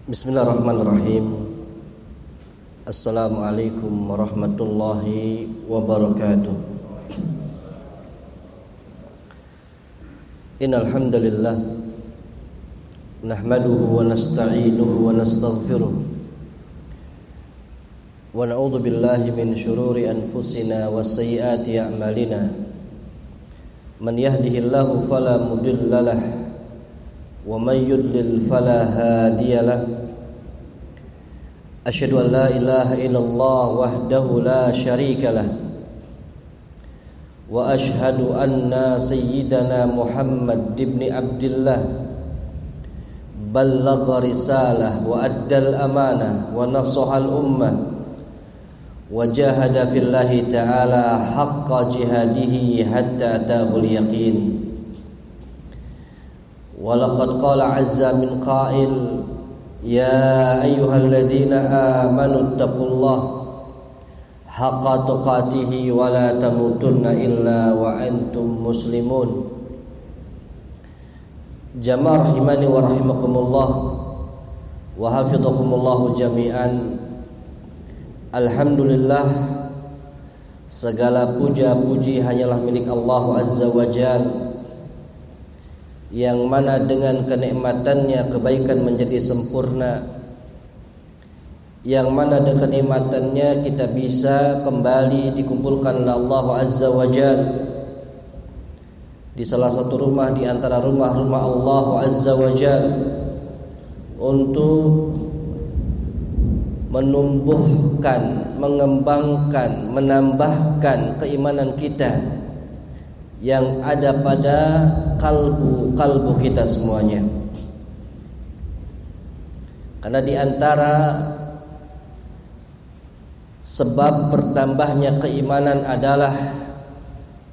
Bismillahirrahmanirrahim. Assalamualaikum warahmatullahi wabarakatuh. Innal hamdalillah nahmaduhu wa nasta'inuhu wa nastaghfiruh wa na'udzu billahi min shururi anfusina wa sayyiati a'malina. Man yahdihillahu fala mudilla lahu wa man yudlil fala hadiya lahu. Asyhadu an la ilaha illallah wahdahu la syarika lah wa asyhadu anna sayyidana Muhammad ibn Abdillah ballagha risalah wa addal amanah wa nasahal ummah wa jahada fillahi ta'ala haqqa jihadihi hatta atahul yaqin. Wa laqad qala azza min qail ya ayyuhalladzina amanu taqullaha haqqa tuqatih wa la tamutunna illa wa antum muslimun. Jamaah rahimani wa rahimakumullah wa hafizakumullah jami'an. Alhamdulillah, segala puja-puji hanyalah milik Allah Azza wa Jalla, yang mana dengan kenikmatannya kebaikan menjadi sempurna, yang mana dengan kenikmatannya kita bisa kembali dikumpulkan oleh Allah Azza wa Jalla di salah satu rumah di antara rumah-rumah Allah Azza wa Jalla untuk menumbuhkan, mengembangkan, menambahkan keimanan kita yang ada pada kalbu kita semuanya. Karena di antara sebab bertambahnya keimanan adalah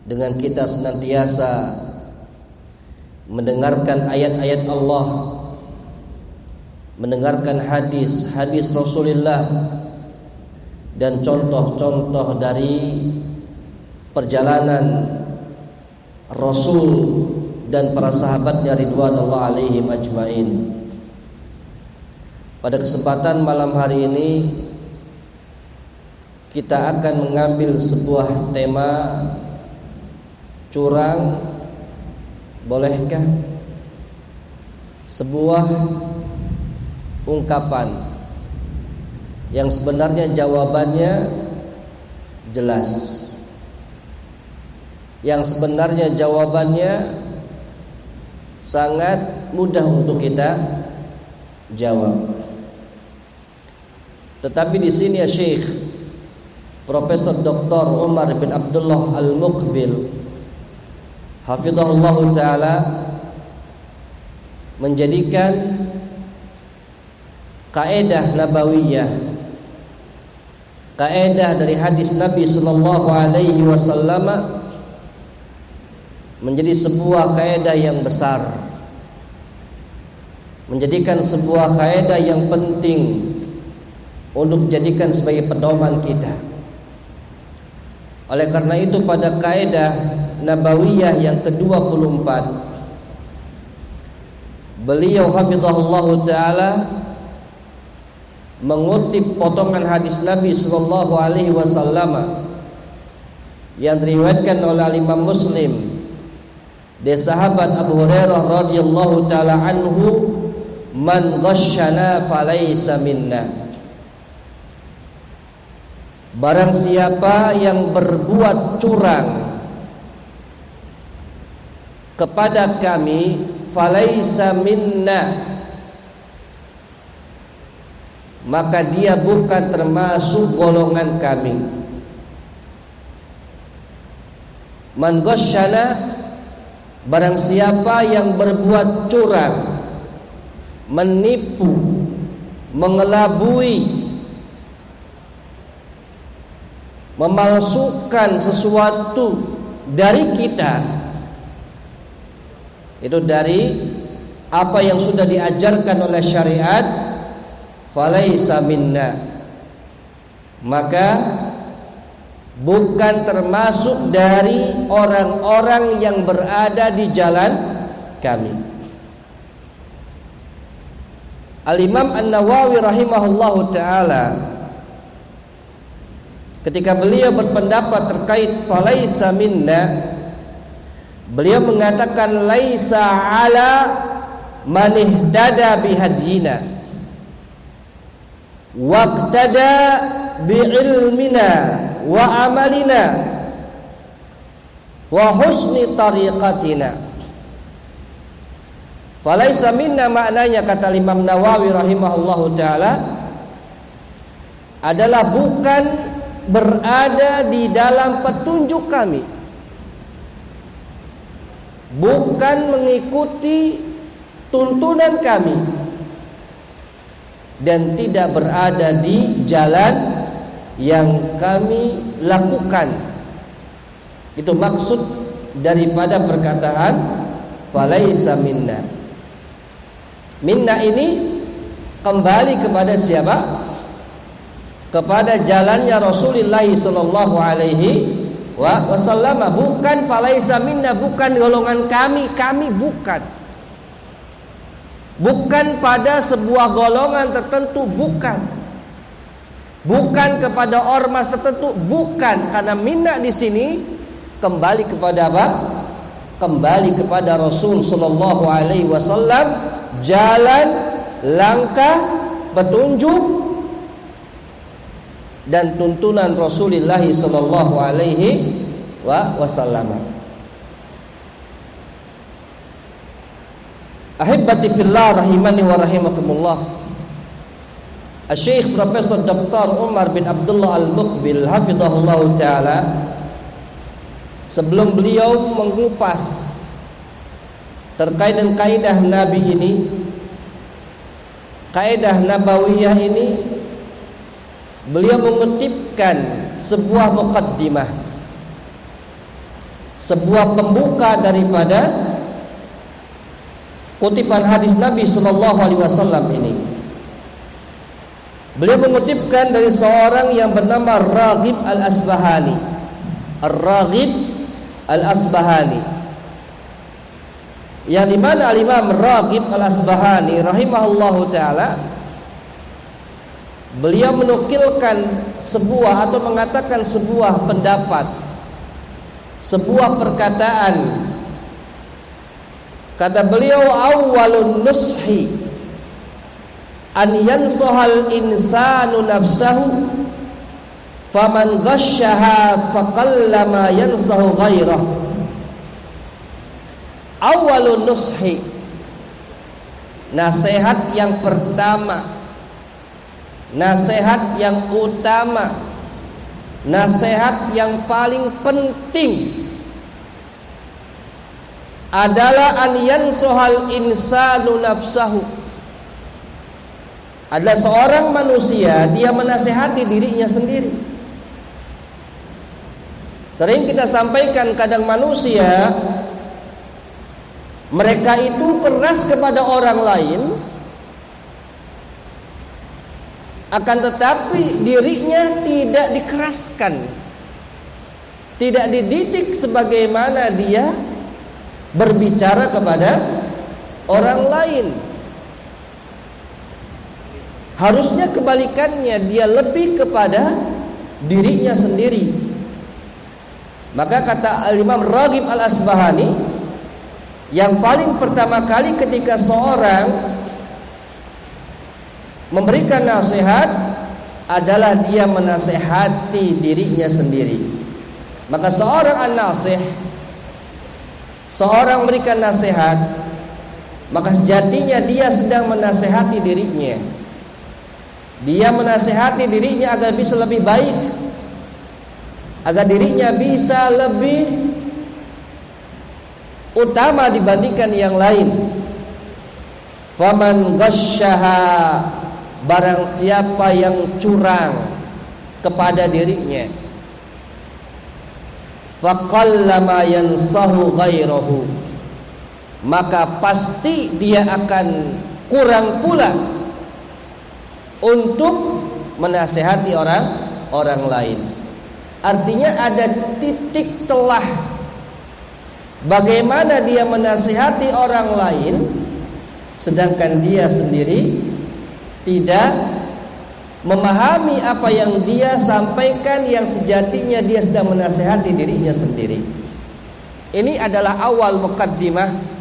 dengan kita senantiasa mendengarkan ayat-ayat Allah, mendengarkan hadis-hadis Rasulullah, dan contoh-contoh dari perjalanan Rasul dan para sahabatnya ridwanullah alaihim ajmain. Pada kesempatan malam hari ini kita akan mengambil sebuah tema curang, bolehkah? Sebuah ungkapan yang sebenarnya jawabannya jelas, yang sebenarnya jawabannya sangat mudah untuk kita jawab. Tetapi di sini ya Syekh Profesor Dr. Umar bin Abdullah Al-Muqbil hafizahullah taala menjadikan kaidah nabawiyah, kaidah dari hadis Nabi sallallahu alaihi wasallam menjadi sebuah kaidah yang besar, menjadikan sebuah kaidah yang penting untuk dijadikan sebagai pedoman kita. Oleh karena itu pada kaidah nabawiyah yang ke-24 beliau hafizahullah taala mengutip potongan hadis Nabi sallallahu alaihi wasallam yang diriwayatkan oleh Imam Muslim dari sahabat Abu Hurairah radhiyallahu taala anhu, man ghasyana falaysa minna. Barang siapa yang berbuat curang kepada kami, falaysa minna, maka dia bukan termasuk golongan kami. Man ghasyana, barang siapa yang berbuat curang, menipu, mengelabui, memalsukan sesuatu dari kita, itu dari apa yang sudah diajarkan oleh syariat, falaysa minna, maka bukan termasuk dari orang-orang yang berada di jalan kami. Al-Imam An-Nawawi rahimahullahu ta'ala ketika beliau berpendapat terkait falaisa minna, beliau mengatakan laisa ala man ihtada bihadyina waqtada biilmina wa amalina wa husni tariqatina. Falaisa minna maknanya, kata Imam Nawawi rahimahullahu ta'ala, adalah bukan berada di dalam petunjuk kami, bukan mengikuti tuntunan kami, dan tidak berada di jalan yang kami lakukan. Itu maksud daripada perkataan falaisa minna. Minna ini kembali kepada siapa? Kepada jalannya Rasulullah sallallahu alaihi wasallam. Bukan falaisa minna, bukan golongan kami bukan. Bukan pada sebuah golongan tertentu, bukan. Bukan kepada ormas tertentu, bukan. Karena minna di sini kembali kepada apa? Kembali kepada Rasul sallallahu alaihi wasallam, jalan, langkah, petunjuk dan tuntunan Rasulullah sallallahu alaihi wasallam. Ahibbati fillah rahimani wa rahimakumullah. Syekh Profesor Dr. Umar bin Abdullah Al-Muqbil hafizahullah taala, sebelum beliau mengupas terkait dengan kaidah Nabi ini, kaidah Nabawiyah ini, beliau mengutipkan sebuah muqaddimah, sebuah pembuka daripada kutipan hadis Nabi sallallahu alaihi wasallam ini. Beliau mengutipkan dari seorang yang bernama Raghib Al-Asbahani. Ar-Raghib Al-Asbahani, yang dimana Al-Imam Raghib Al-Asbahani rahimahullahu ta'ala, beliau menukilkan sebuah atau mengatakan sebuah pendapat, sebuah perkataan. Kata beliau, awwalun nushi an yansahal insanu nafsahu faman ghasyaha faqallama yansahu ghairah. Awalun nushi, nasihat yang pertama, nasihat yang utama, nasihat yang paling penting adalah an yansuhal insanu nafsahu. Adalah seorang manusia, dia menasihati dirinya sendiri. Sering kita sampaikan, kadang manusia mereka itu keras kepada orang lain, akan tetapi dirinya tidak dikeraskan, tidak dididik sebagaimana dia berbicara kepada orang lain. Harusnya kebalikannya, dia lebih kepada dirinya sendiri. Maka kata Al-Imam Raghib Al-Asbahani, yang paling pertama kali ketika seorang memberikan nasihat adalah dia menasehati dirinya sendiri. Maka seorang an-nasih, seorang memberikan nasihat, maka sejatinya dia sedang menasehati dirinya. Dia menasehati dirinya agar bisa lebih baik, agar dirinya bisa lebih utama dibandingkan yang lain. Faman ghasyaha, barang siapa yang curang kepada dirinya, faqallama yansahu ghairahu, maka pasti dia akan kurang pula untuk menasehati orang lain. Artinya ada titik celah bagaimana dia menasihati orang lain sedangkan dia sendiri tidak memahami apa yang dia sampaikan, yang sejatinya dia sedang menasihati dirinya sendiri. Ini adalah awal muqaddimah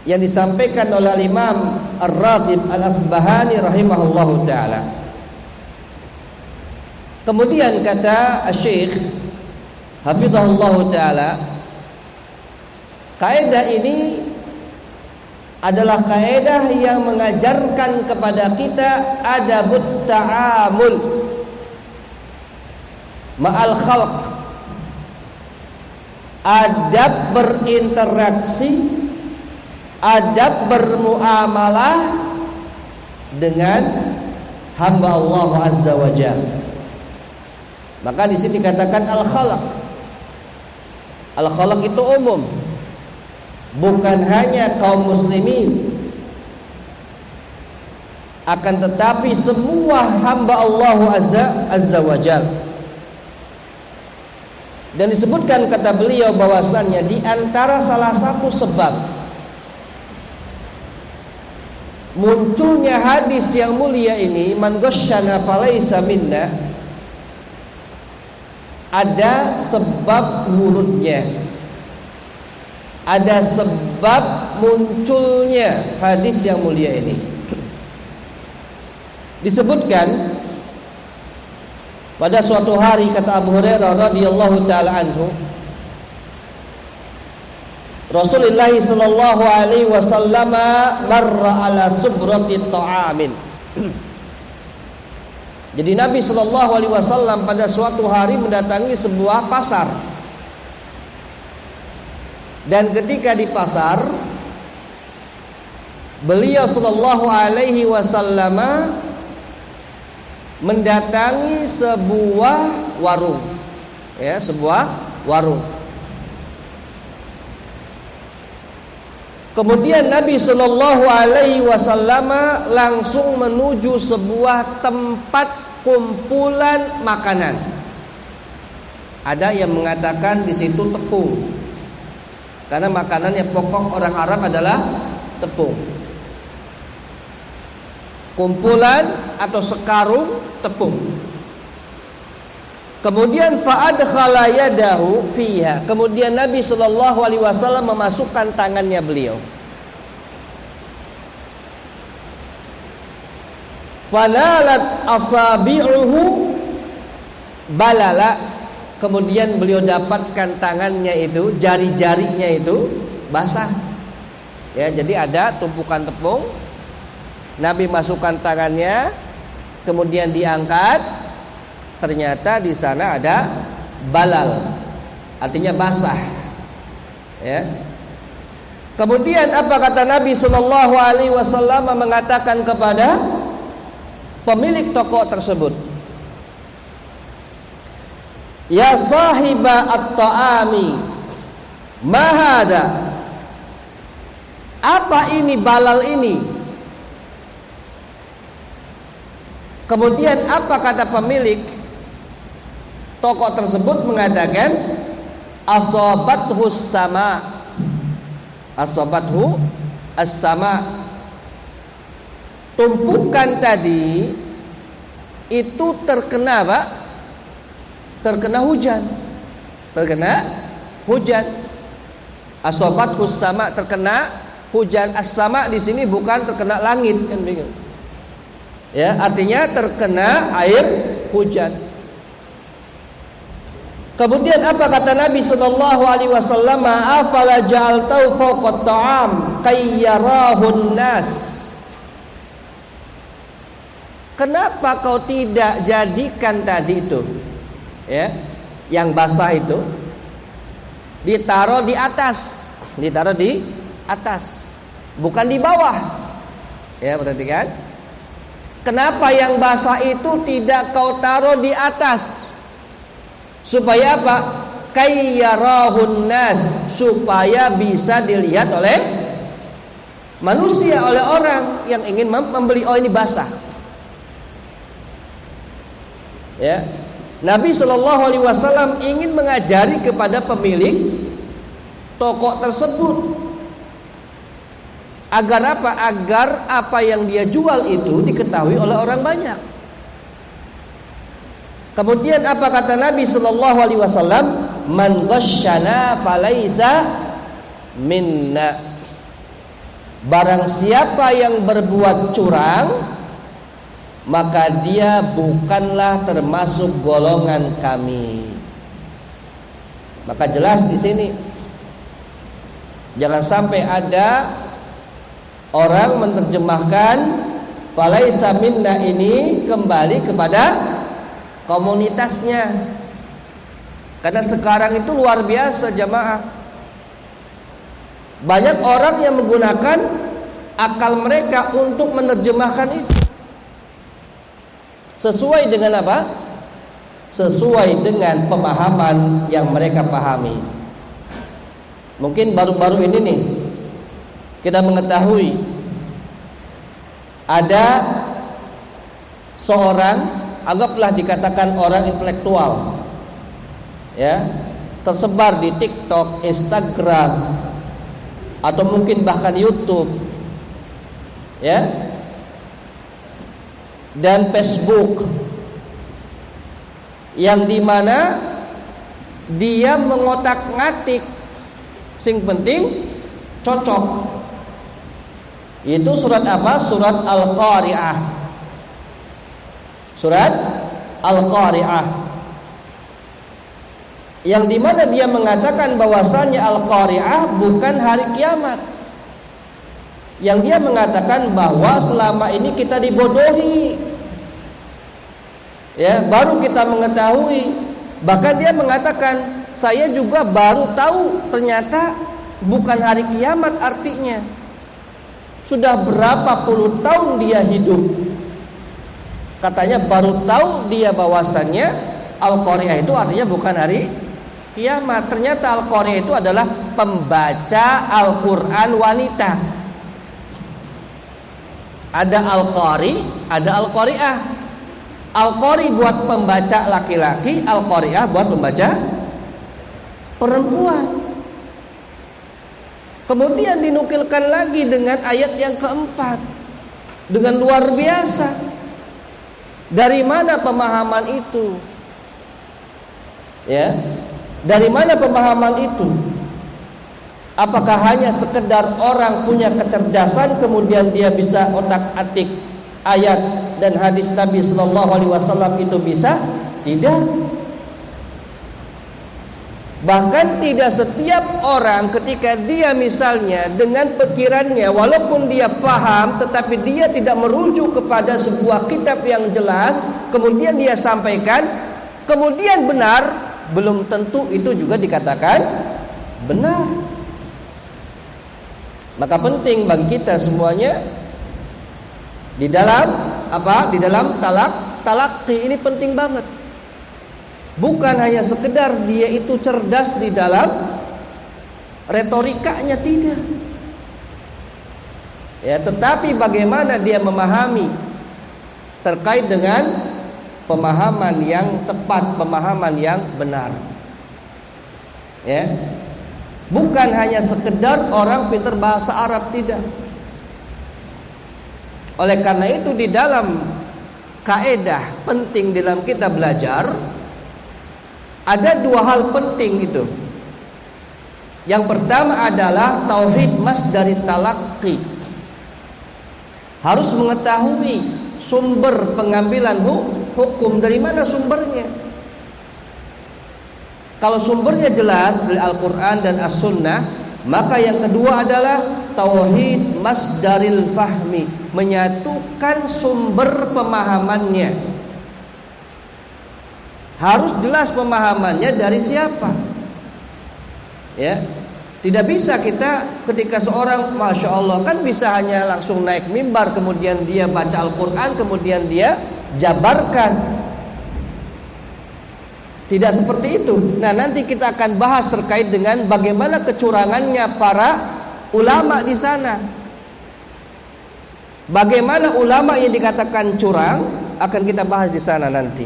yang disampaikan oleh Imam Ar-Raghib Al-Asbahani rahimahullahu ta'ala. Kemudian kata Syekh hafizahullahu ta'ala, kaidah ini adalah kaidah yang mengajarkan kepada kita adabut ta'amul ma'al khalq, adab berinteraksi, adab bermuamalah dengan hamba Allah Azza wa Jalla. Maka di sini dikatakan al-khalq. Al-khalq itu umum, bukan hanya kaum muslimin, akan tetapi semua hamba Allah Azza wa Jalla. Dan disebutkan kata beliau bahwasannya di antara salah satu sebab munculnya hadis yang mulia ini, man ghasyana falaysa minna, ada sebab nurutnya, ada sebab munculnya hadis yang mulia ini. Disebutkan pada suatu hari, kata Abu Hurairah radhiyallahu taala anhu, Rasulullah sallallahu alaihi wasallam marra ala subrati ta'amin. Jadi Nabi sallallahu alaihi wasallam pada suatu hari mendatangi sebuah pasar. Dan ketika di pasar, beliau sallallahu alaihi wasallam mendatangi sebuah warung. Ya, sebuah warung. Kemudian Nabi sallallahu alaihi wasallam langsung menuju sebuah tempat kumpulan makanan. Ada yang mengatakan di situ tepung, karena makanan yang pokok orang Arab adalah tepung. Kumpulan atau sekarung tepung. Kemudian fa'adkhala yadahu fiha. Kemudian Nabi sallallahu alaihi wasallam memasukkan tangannya beliau. Falalat asabi'uhu balala. Kemudian beliau dapatkan tangannya itu, jari-jarinya itu basah. Ya, jadi ada tumpukan tepung. Nabi masukkan tangannya, kemudian diangkat. Ternyata di sana ada balal, artinya basah. Ya. Kemudian apa kata Nabi sallallahu alaihi wasallam mengatakan kepada pemilik toko tersebut, ya sahiba at-ta'ami, ma hada? Apa ini balal ini? Kemudian apa kata pemilik toko tersebut? Mengatakan asabathu sama, asabathu as-sama. Tumpukan tadi itu terkena apa? Terkena hujan. Terkena hujan. Asabathu sama, terkena hujan. As-sama di sini bukan terkena langit, kan begitu. Ya, artinya terkena air hujan. Kemudian apa kata Nabi sallallahu alaihi wasallam? Afala ja'altau fawqa ta'am kayyarahun nas. Kenapa kau tidak jadikan tadi itu, ya, yang basah itu ditaruh di atas, ditaruh di atas, bukan di bawah. Ya, perhatikan. Kenapa yang basah itu tidak kau taruh di atas? Supaya apa? Kayyarahun nas, supaya bisa dilihat oleh manusia, oleh orang yang ingin membeli. Oh, ini basah. Ya, Nabi sallallahu alaihi wasallam ingin mengajari kepada pemilik toko tersebut Agar apa? Agar apa yang dia jual itu diketahui oleh orang banyak. Kemudian apa kata Nabi sallallahu alaihi wasallam? Man ghasyana falaisa minna. Barang siapa yang berbuat curang, maka dia bukanlah termasuk golongan kami. Maka jelas di sini jangan sampai ada orang menerjemahkan falaisa minna ini kembali kepada komunitasnya. Karena sekarang itu luar biasa jamaah. Banyak orang yang menggunakan akal mereka untuk menerjemahkan itu. Sesuai dengan apa? Sesuai dengan pemahaman yang mereka pahami. Mungkin baru-baru ini nih kita mengetahui ada seorang, anggaplah dikatakan orang intelektual, ya, tersebar di TikTok, Instagram, atau mungkin bahkan YouTube, ya, dan Facebook, yang dimana dia mengotak-ngatik, sing penting cocok. Itu surat apa? Surat Al-Qari'ah. Surat Al-Qari'ah, yang dimana dia mengatakan bahwasannya Al-Qari'ah bukan hari kiamat. Yang dia mengatakan bahwa selama ini kita dibodohi, ya, baru kita mengetahui. Bahkan dia mengatakan, saya juga baru tahu ternyata bukan hari kiamat artinya. Sudah berapa puluh tahun dia hidup, katanya baru tahu dia bahwasannya Al-Qari'ah itu artinya bukan hari kiamat. Ternyata Al-Qari'ah itu adalah pembaca Al-Quran wanita. Ada Al-Qari, ada Al-Qari'ah. Al-Qari buat pembaca laki-laki, Al-Qari'ah buat pembaca perempuan. Kemudian dinukilkan lagi dengan ayat yang keempat, dengan luar biasa. Dari mana pemahaman itu? Ya, dari mana pemahaman itu? Apakah hanya sekedar orang punya kecerdasan kemudian dia bisa otak-atik ayat dan hadis Nabi sallallahu alaihi wasallam itu bisa? Tidak. Bahkan tidak setiap orang ketika dia misalnya dengan pikirannya, walaupun dia paham tetapi dia tidak merujuk kepada sebuah kitab yang jelas, kemudian dia sampaikan, kemudian benar, belum tentu itu juga dikatakan benar. Maka penting bagi kita semuanya di dalam apa? Di dalam talaqi ini penting banget. Bukan hanya sekedar dia itu cerdas di dalam retorikanya, tidak. Ya, tetapi bagaimana dia memahami terkait dengan pemahaman yang tepat, pemahaman yang benar. Ya. Bukan hanya sekedar orang pintar bahasa Arab, tidak. Oleh karena itu di dalam kaedah penting dalam kita belajar ada dua hal penting itu. Yang pertama adalah tauhid masdari talaqqi. Harus mengetahui sumber pengambilan hukum, dari mana sumbernya. Kalau sumbernya jelas dari Al-Quran dan As-Sunnah, maka yang kedua adalah tauhid masdaril fahmi, menyatukan sumber pemahamannya. Harus jelas pemahamannya dari siapa. Ya, tidak bisa kita ketika seorang, masya Allah, kan bisa hanya langsung naik mimbar kemudian dia baca Al-Quran kemudian dia jabarkan. Tidak seperti itu. Nah, nanti kita akan bahas terkait dengan bagaimana kecurangannya para ulama di sana. Bagaimana ulama yang dikatakan curang akan kita bahas di sana nanti.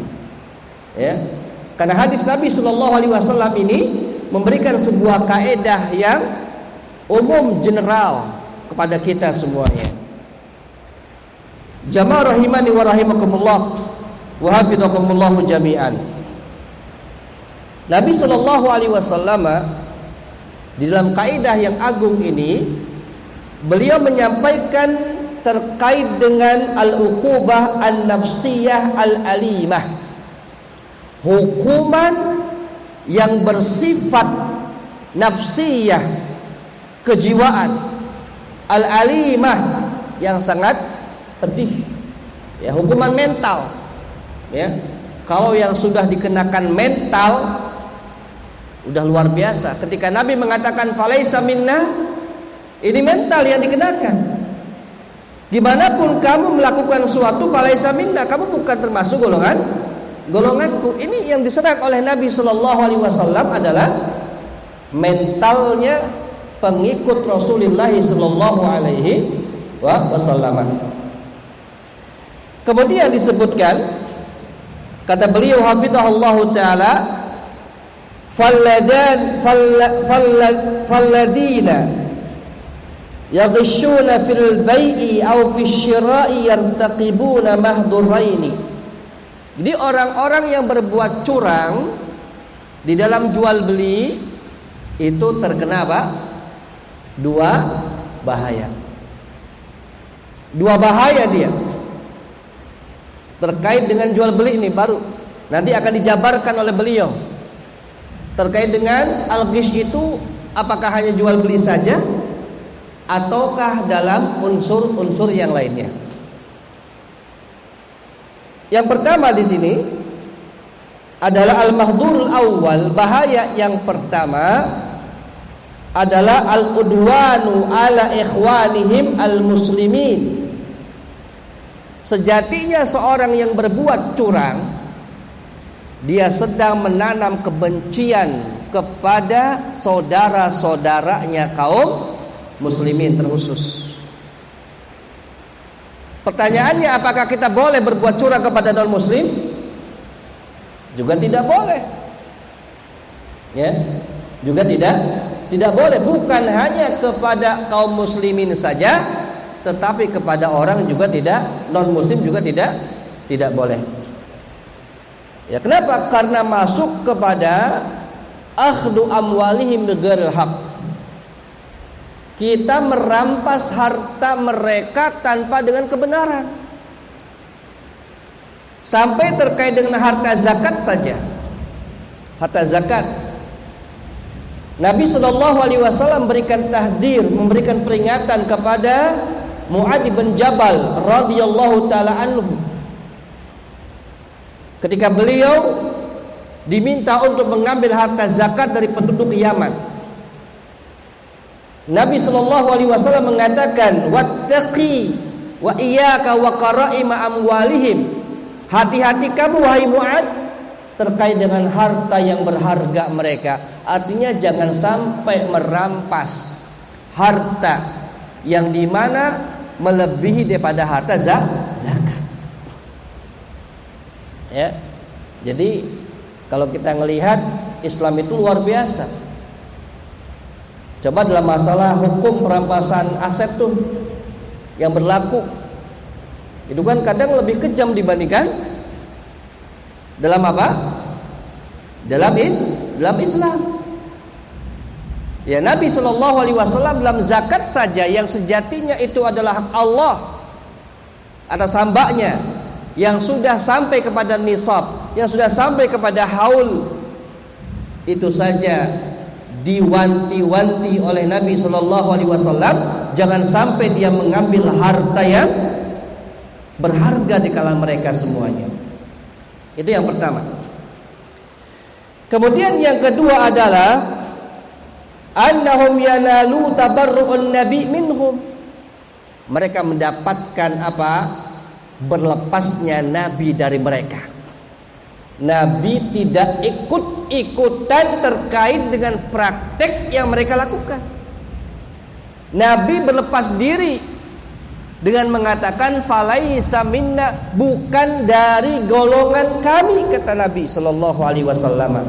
Ya, karena hadis Nabi Shallallahu Alaihi Wasallam ini memberikan sebuah kaedah yang umum, general kepada kita semuanya. Jamaah rahimani wa rahimakumullah wa hafizakumullahu jami'an. Nabi sallallahu alaihi wasallam di dalam kaidah yang agung ini, beliau menyampaikan terkait dengan al-uqubah an-nafsiyah al-alimah, hukuman yang bersifat nafsiyah, kejiwaan, al-alimah, yang sangat pedih, ya, hukuman mental, ya. Kalau yang sudah dikenakan mental udah luar biasa. Ketika Nabi mengatakan falaisa minna, ini mental yang dikenakan. Dimanapun kamu melakukan suatu falaisa minna, kamu bukan termasuk golonganku. Ini yang diserang oleh Nabi Shallallahu Alaihi Wasallam adalah mentalnya pengikut Rasulullah Shallallahu Alaihi Wasallam. Kemudian disebutkan, kata beliau hafizahullahu taala, falladina yaghshuna fil bai'i aw fil syira'i yartaqibuna mahduraini. Jadi orang-orang yang berbuat curang di dalam jual beli itu terkena apa? Dua bahaya dia. Terkait dengan jual beli ini baru nanti akan dijabarkan oleh beliau. Terkait dengan al-ghish itu, apakah hanya jual beli saja ataukah dalam unsur-unsur yang lainnya? Yang pertama di sini adalah al-mahdhurul awal. Bahaya yang pertama adalah al-udwanu ala ikhwanihim al-muslimin. Sejatinya seorang yang berbuat curang, dia sedang menanam kebencian kepada saudara-saudaranya kaum muslimin terkhusus. Pertanyaannya, apakah kita boleh berbuat curang kepada non muslim? Juga tidak boleh. Ya, juga tidak boleh. Bukan hanya kepada kaum muslimin saja, tetapi kepada orang juga tidak, non muslim juga tidak boleh. Ya, kenapa? Karena masuk kepada akhdu amwalihim bighairil haq. Kita merampas harta mereka tanpa dengan kebenaran. Sampai terkait dengan harta zakat saja. Harta zakat. Nabi sallallahu alaihi wasallam memberikan tahdzir, memberikan peringatan kepada Mu'adz bin Jabal radhiyallahu taala anhu. Ketika beliau diminta untuk mengambil harta zakat dari penduduk Yaman, Nabi sallallahu alaihi wasallam mengatakan, wattaqi wa iyyaka wa qara'ima amwalihim. Hati-hati kamu wahai Mu'adz terkait dengan harta yang berharga mereka. Artinya jangan sampai merampas harta yang dimana melebihi daripada harta zakat. Ya. Jadi kalau kita melihat Islam itu luar biasa. Coba dalam masalah hukum perampasan aset tuh yang berlaku, itu kan kadang lebih kejam dibandingkan dalam apa? Dalam Islam. Ya, Nabi sallallahu alaihi wasallam dalam zakat saja yang sejatinya itu adalah hak Allah atas hambanya, yang sudah sampai kepada nisab, yang sudah sampai kepada haul, itu saja diwanti-wanti oleh Nabi sallallahu alaihi wasallam jangan sampai dia mengambil harta yang berharga di kalangan mereka semuanya. Itu yang pertama. Kemudian yang kedua adalah annahum yanalu tabarru'un nabi minhum. Mereka mendapatkan apa? Berlepasnya Nabi dari mereka. Nabi tidak ikut-ikutan terkait dengan praktek yang mereka lakukan. Nabi berlepas diri dengan mengatakan falaisa minna, bukan dari golongan kami, kata Nabi sallallahu alaihi wasallam.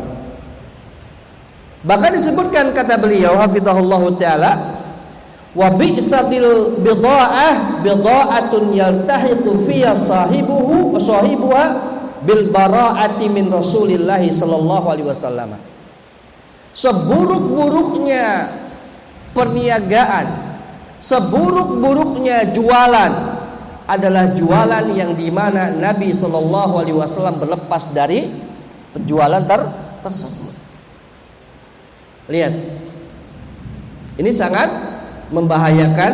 Bahkan disebutkan kata beliau hafizahullahu taala, Wa bi'satil bidha'ah bidha'atun yaltahiqu fiha sahibuha bil bara'ati min Rasulillah sallallahu alaihi wasallam. Seburuk-buruknya perniagaan, seburuk-buruknya jualan adalah jualan yang dimana Nabi sallallahu alaihi wasallam berlepas dari penjualan tersebut. Lihat, ini sangat membahayakan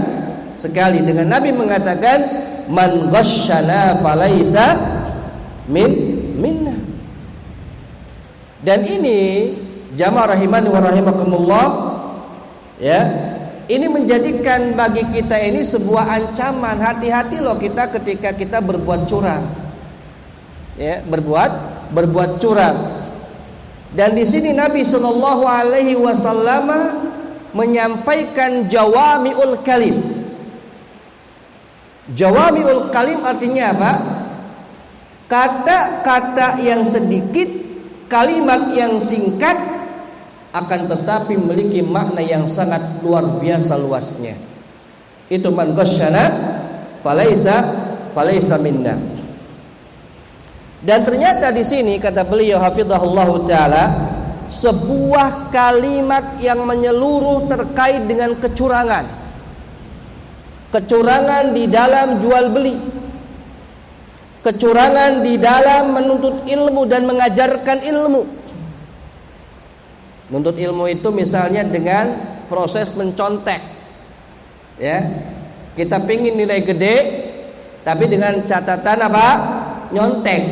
sekali dengan Nabi mengatakan man ghasyana falaisa minna. Dan ini jamaah rahimani wa rahimakumullah, ya, ini menjadikan bagi kita ini sebuah ancaman. Hati-hati loh kita ketika kita berbuat curang, ya, berbuat curang. Dan di sini Nabi sallallahu alaihi wasallam menyampaikan jawami'ul kalim. Jawami'ul kalim artinya apa? Kata-kata yang sedikit, kalimat yang singkat, akan tetapi memiliki makna yang sangat luar biasa luasnya. Itu man ghasyana falaisa minna. Dan ternyata di sini kata beliau hafizahullahu taala, sebuah kalimat yang menyeluruh terkait dengan kecurangan. Kecurangan di dalam jual beli, kecurangan di dalam menuntut ilmu dan mengajarkan ilmu. Menuntut ilmu itu misalnya dengan proses mencontek, ya, kita pingin nilai gede tapi dengan catatan apa? Nyontek.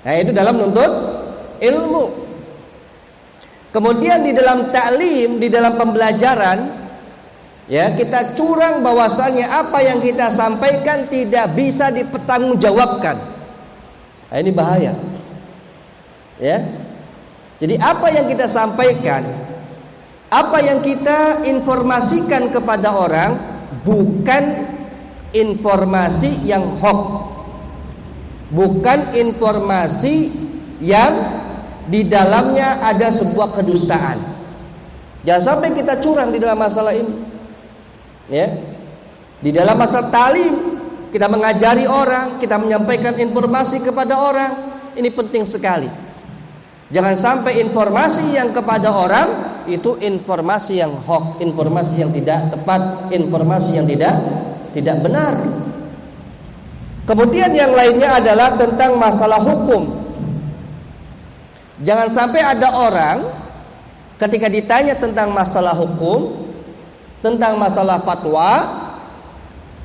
Nah, itu dalam menuntut ilmu. Kemudian di dalam ta'lim, di dalam pembelajaran, ya, kita curang bahwasannya apa yang kita sampaikan tidak bisa dipertanggungjawabkan. Nah, ini bahaya. Ya. Jadi apa yang kita sampaikan, apa yang kita informasikan kepada orang bukan informasi yang hoax. Bukan informasi yang di dalamnya ada sebuah kedustaan. Jangan sampai kita curang di dalam masalah ini, ya. Di dalam masalah talim, kita mengajari orang, kita menyampaikan informasi kepada orang, ini penting sekali. Jangan sampai informasi yang kepada orang itu informasi yang hoax, informasi yang tidak tepat, informasi yang tidak benar. Kemudian yang lainnya adalah tentang masalah hukum. Jangan sampai ada orang ketika ditanya tentang masalah hukum, tentang masalah fatwa,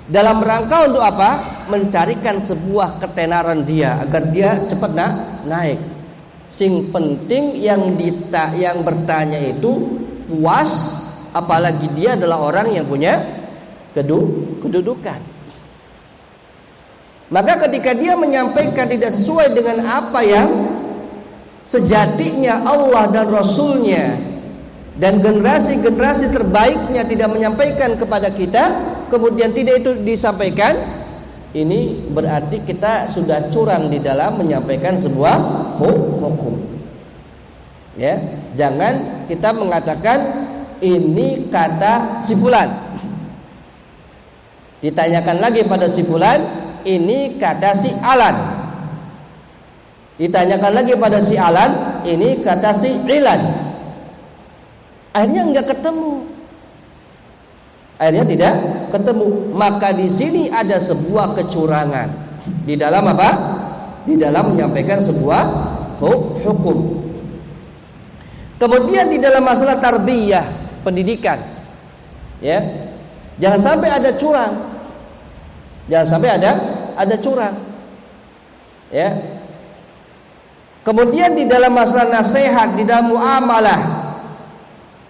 dalam rangka untuk apa? Mencarikan sebuah ketenaran dia agar dia cepat naik. Sing penting yang bertanya itu puas, apalagi dia adalah orang yang punya kedudukan. Maka ketika dia menyampaikan tidak sesuai dengan apa yang sejatinya Allah dan Rasulnya dan generasi-generasi terbaiknya tidak menyampaikan kepada kita, kemudian tidak itu disampaikan, ini berarti kita sudah curang di dalam menyampaikan sebuah hukum. Ya, jangan kita mengatakan ini kata si fulan. Ditanyakan lagi pada si fulan, ini kata si Alan. Ditanyakan lagi pada si Alan, ini kata si Ilan. Akhirnya enggak ketemu. Akhirnya tidak ketemu. Maka di sini ada sebuah kecurangan di dalam apa? Di dalam menyampaikan sebuah hukum. Kemudian di dalam masalah tarbiyah, pendidikan, ya, jangan sampai ada curang. Jangan sampai ada curang. Ya. Kemudian di dalam masalah nasihat, di dalam muamalah,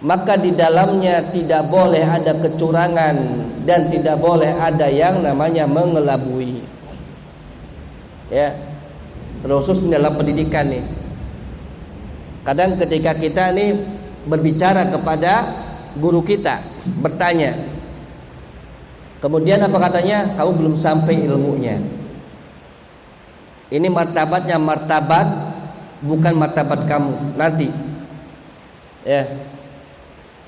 maka di dalamnya tidak boleh ada kecurangan dan tidak boleh ada yang namanya mengelabui. Ya. Terkhusus dalam pendidikan nih. Kadang ketika kita nih berbicara kepada guru kita, bertanya, kemudian apa katanya? Kamu belum sampai ilmunya. Ini martabatnya martabat, bukan martabat kamu nanti. Ya.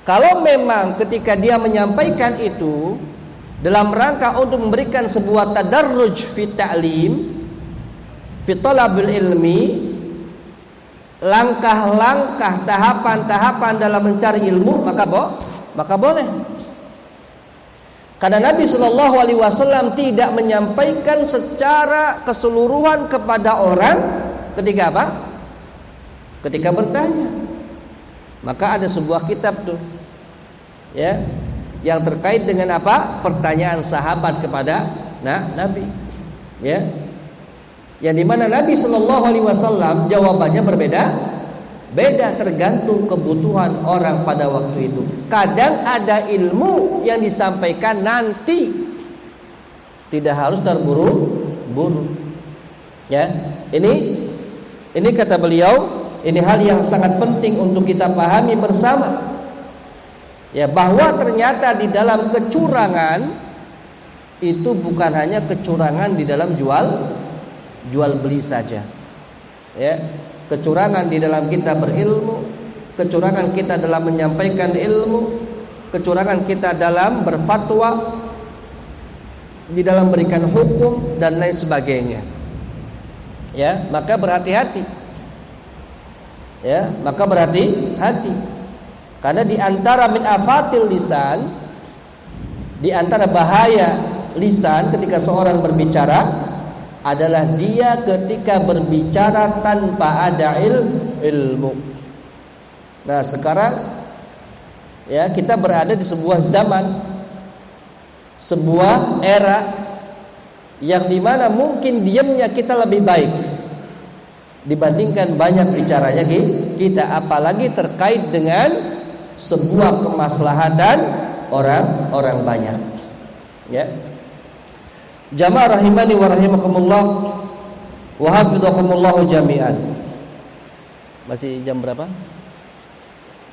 Kalau memang ketika dia menyampaikan itu dalam rangka untuk memberikan sebuah tadarruj fi ta'lim, fi talabil ilmi, langkah-langkah, tahapan-tahapan dalam mencari ilmu, maka boleh. Karena Nabi Shallallahu Alaihi Wasallam tidak menyampaikan secara keseluruhan kepada orang ketika apa? Ketika bertanya. Maka ada sebuah kitab tuh, ya, yang terkait dengan apa? Pertanyaan sahabat kepada Nabi, ya, yang dimana Nabi Shallallahu Alaihi Wasallam jawabannya beda tergantung kebutuhan orang pada waktu itu. Kadang ada ilmu yang disampaikan nanti, tidak harus terburu-buru. Ya, ini kata beliau. Ini hal yang sangat penting untuk kita pahami bersama. Ya, bahwa ternyata di dalam kecurangan itu bukan hanya kecurangan di dalam jual beli saja. Ya, kecurangan di dalam kita berilmu, kecurangan kita dalam menyampaikan ilmu, kecurangan kita dalam berfatwa, di dalam berikan hukum dan lain sebagainya. Ya, maka berhati-hati. Ya, maka berhati-hati. Karena di antara min afatil lisan, di antara bahaya lisan ketika seorang berbicara adalah dia ketika berbicara tanpa ada ilmu. Nah, sekarang ya kita berada di sebuah zaman, sebuah era yang dimana mungkin diamnya kita lebih baik dibandingkan banyak bicaranya kita, apalagi terkait dengan sebuah kemaslahatan orang banyak. Ya, jamaah rahimani wa rahimakumullah wa hafizakumullah jami'an. Masih jam berapa?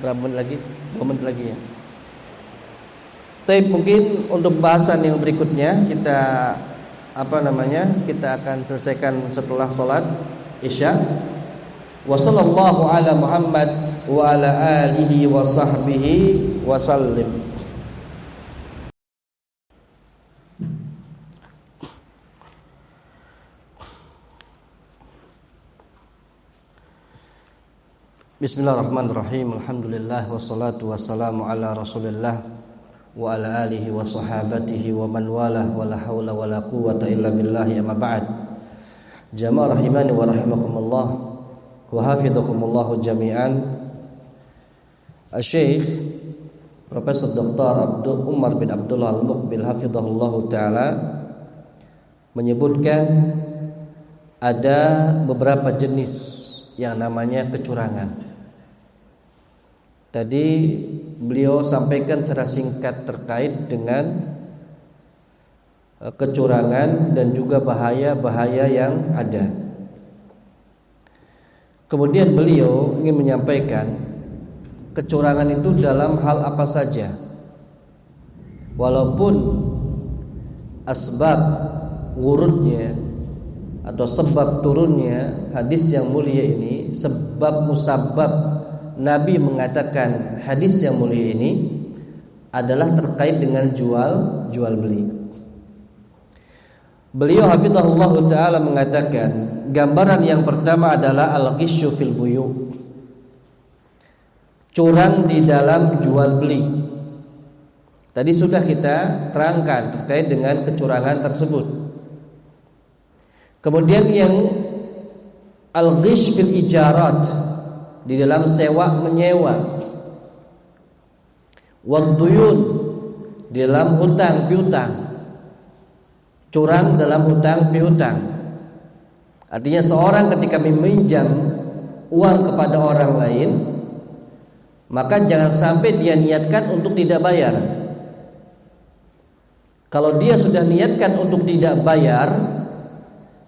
Berapa menit lagi? 2 menit lagi ya. Tapi mungkin untuk bahasan yang berikutnya kita kita akan selesaikan setelah salat Isya. Wa sallallahu ala Muhammad wa ala alihi wa sahbihi wa sallim. Bismillahirrahmanirrahim. Alhamdulillah wassalatu wassalamu ala Rasulillah wa ala alihi wa sahabatihi wa man walah wa la haula wa la quwwata illa billahi amma ba'd. Jamaah rahimani wa rahimakumullah wa hafizakumullah jami'an. Syekh Profesor Dr. Umar bin Abdullah Al-Muqbil hafizahullah taala menyebutkan ada beberapa jenis yang namanya kecurangan. Tadi beliau sampaikan secara singkat terkait dengan kecurangan dan juga bahaya-bahaya yang ada. Kemudian beliau ingin menyampaikan kecurangan itu dalam hal apa saja. Walaupun asbab wurudnya atau sebab turunnya hadis yang mulia ini, sebab musabab Nabi mengatakan hadis yang mulia ini adalah terkait dengan jual beli. Beliau hafizahullah ta'ala mengatakan gambaran yang pertama adalah al-ghisyu fil buyu', curang di dalam jual beli. Tadi sudah kita terangkan terkait dengan kecurangan tersebut. Kemudian yang al-ghish fil ijarat, di dalam sewa menyewa. Wad-duyun, di dalam hutang piutang. Curang dalam hutang piutang. Artinya seorang ketika meminjam uang kepada orang lain, maka jangan sampai dia niatkan untuk tidak bayar. Kalau dia sudah niatkan untuk tidak bayar,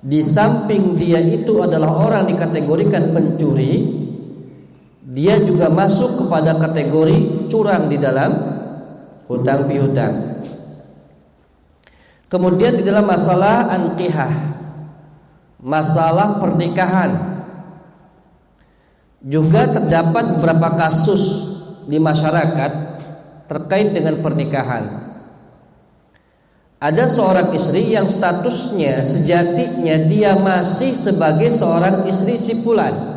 di samping dia itu adalah orang dikategorikan pencuri, dia juga masuk kepada kategori curang di dalam hutang piutang. Kemudian di dalam masalah anqihah, masalah pernikahan, juga terdapat beberapa kasus di masyarakat terkait dengan pernikahan. Ada seorang istri yang statusnya sejatinya dia masih sebagai seorang istri si fulan.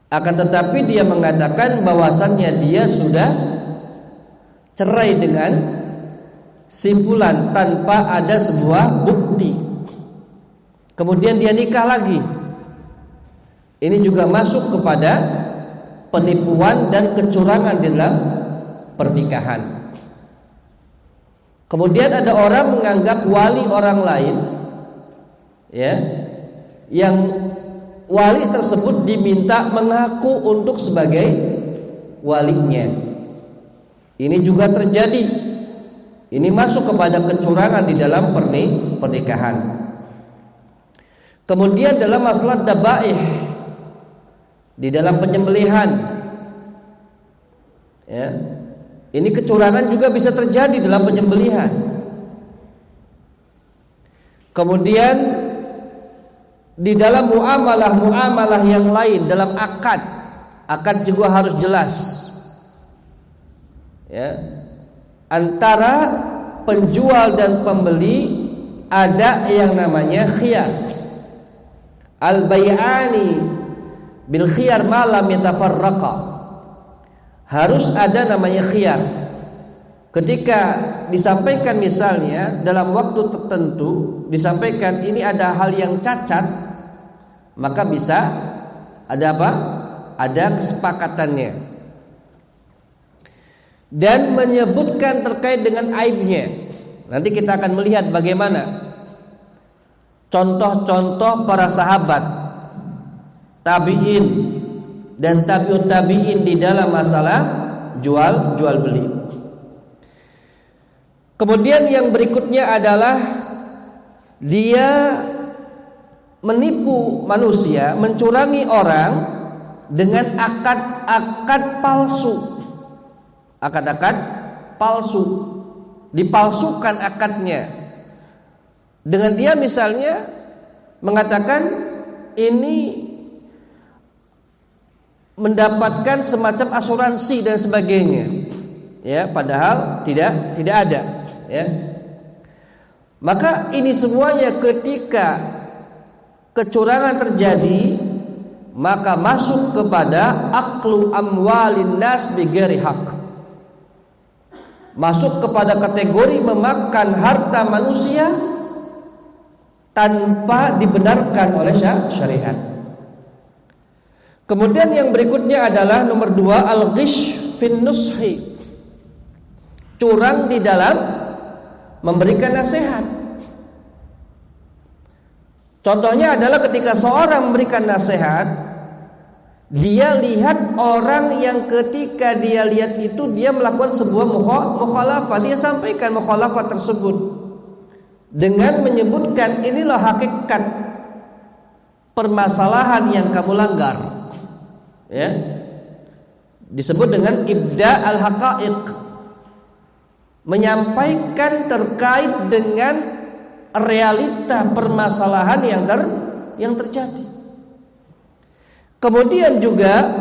Akan tetapi dia mengatakan bahwasannya dia sudah cerai dengan si fulan tanpa ada sebuah bukti. Kemudian dia nikah lagi. Ini juga masuk kepada penipuan dan kecurangan dalam pernikahan. Kemudian ada orang menganggap wali orang lain, ya, yang wali tersebut diminta mengaku untuk sebagai walinya. Ini juga terjadi. Ini masuk kepada kecurangan di dalam pernikahan. Kemudian dalam masalah dabaih, di dalam penyembelihan, ya, ini kecurangan juga bisa terjadi dalam penyembelihan. Kemudian di dalam muamalah yang lain, dalam akad juga harus jelas, ya, antara penjual dan pembeli ada yang namanya khiyar. Al-bay'ani bil khiyar ma lam yatafarraqa. Harus ada namanya khiyar. Ketika disampaikan misalnya dalam waktu tertentu disampaikan ini ada hal yang cacat, maka bisa ada apa? Ada kesepakatannya. Dan menyebutkan terkait dengan aibnya. Nanti kita akan melihat bagaimana contoh-contoh para sahabat, tabi'in dan tabi'ut tabi'in di dalam masalah jual beli. Kemudian yang berikutnya adalah dia menipu manusia, mencurangi orang dengan akad-akad palsu. Akad-akad palsu, dipalsukan akadnya. Dengan dia misalnya mengatakan ini mendapatkan semacam asuransi dan sebagainya, ya, padahal tidak ada, ya. Maka ini semuanya ketika kecurangan terjadi, maka masuk kepada aklu amwalin nas bighairi haq, masuk kepada kategori memakan harta manusia tanpa dibenarkan oleh syariat. Kemudian yang berikutnya adalah nomor 2, al-ghish fin nushi, curang di dalam memberikan nasihat. Contohnya adalah ketika seorang memberikan nasihat, dia lihat orang yang ketika dia lihat itu dia melakukan sebuah mukhalafah, dia sampaikan mukhalafah tersebut dengan menyebutkan inilah hakikat permasalahan yang kamu langgar, ya, disebut dengan ibda al-haqaiq, menyampaikan terkait dengan realita permasalahan yang terjadi. Kemudian juga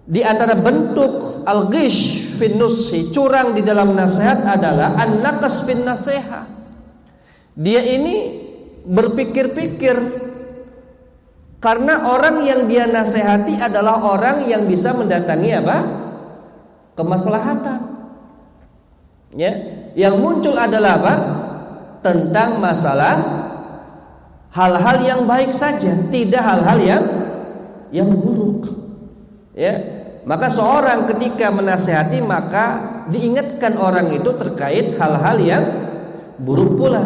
di antara bentuk al-ghish fin nushi, curang di dalam nasihat, adalah an-naqas fin nasiha. Dia ini berpikir-pikir karena orang yang dia nasihati adalah orang yang bisa mendatangi apa? Kemaslahatan. Ya, yang muncul adalah apa? Tentang masalah hal-hal yang baik saja, tidak hal-hal yang buruk. Ya, maka seorang ketika menasihati maka diingatkan orang itu terkait hal-hal yang buruk pula,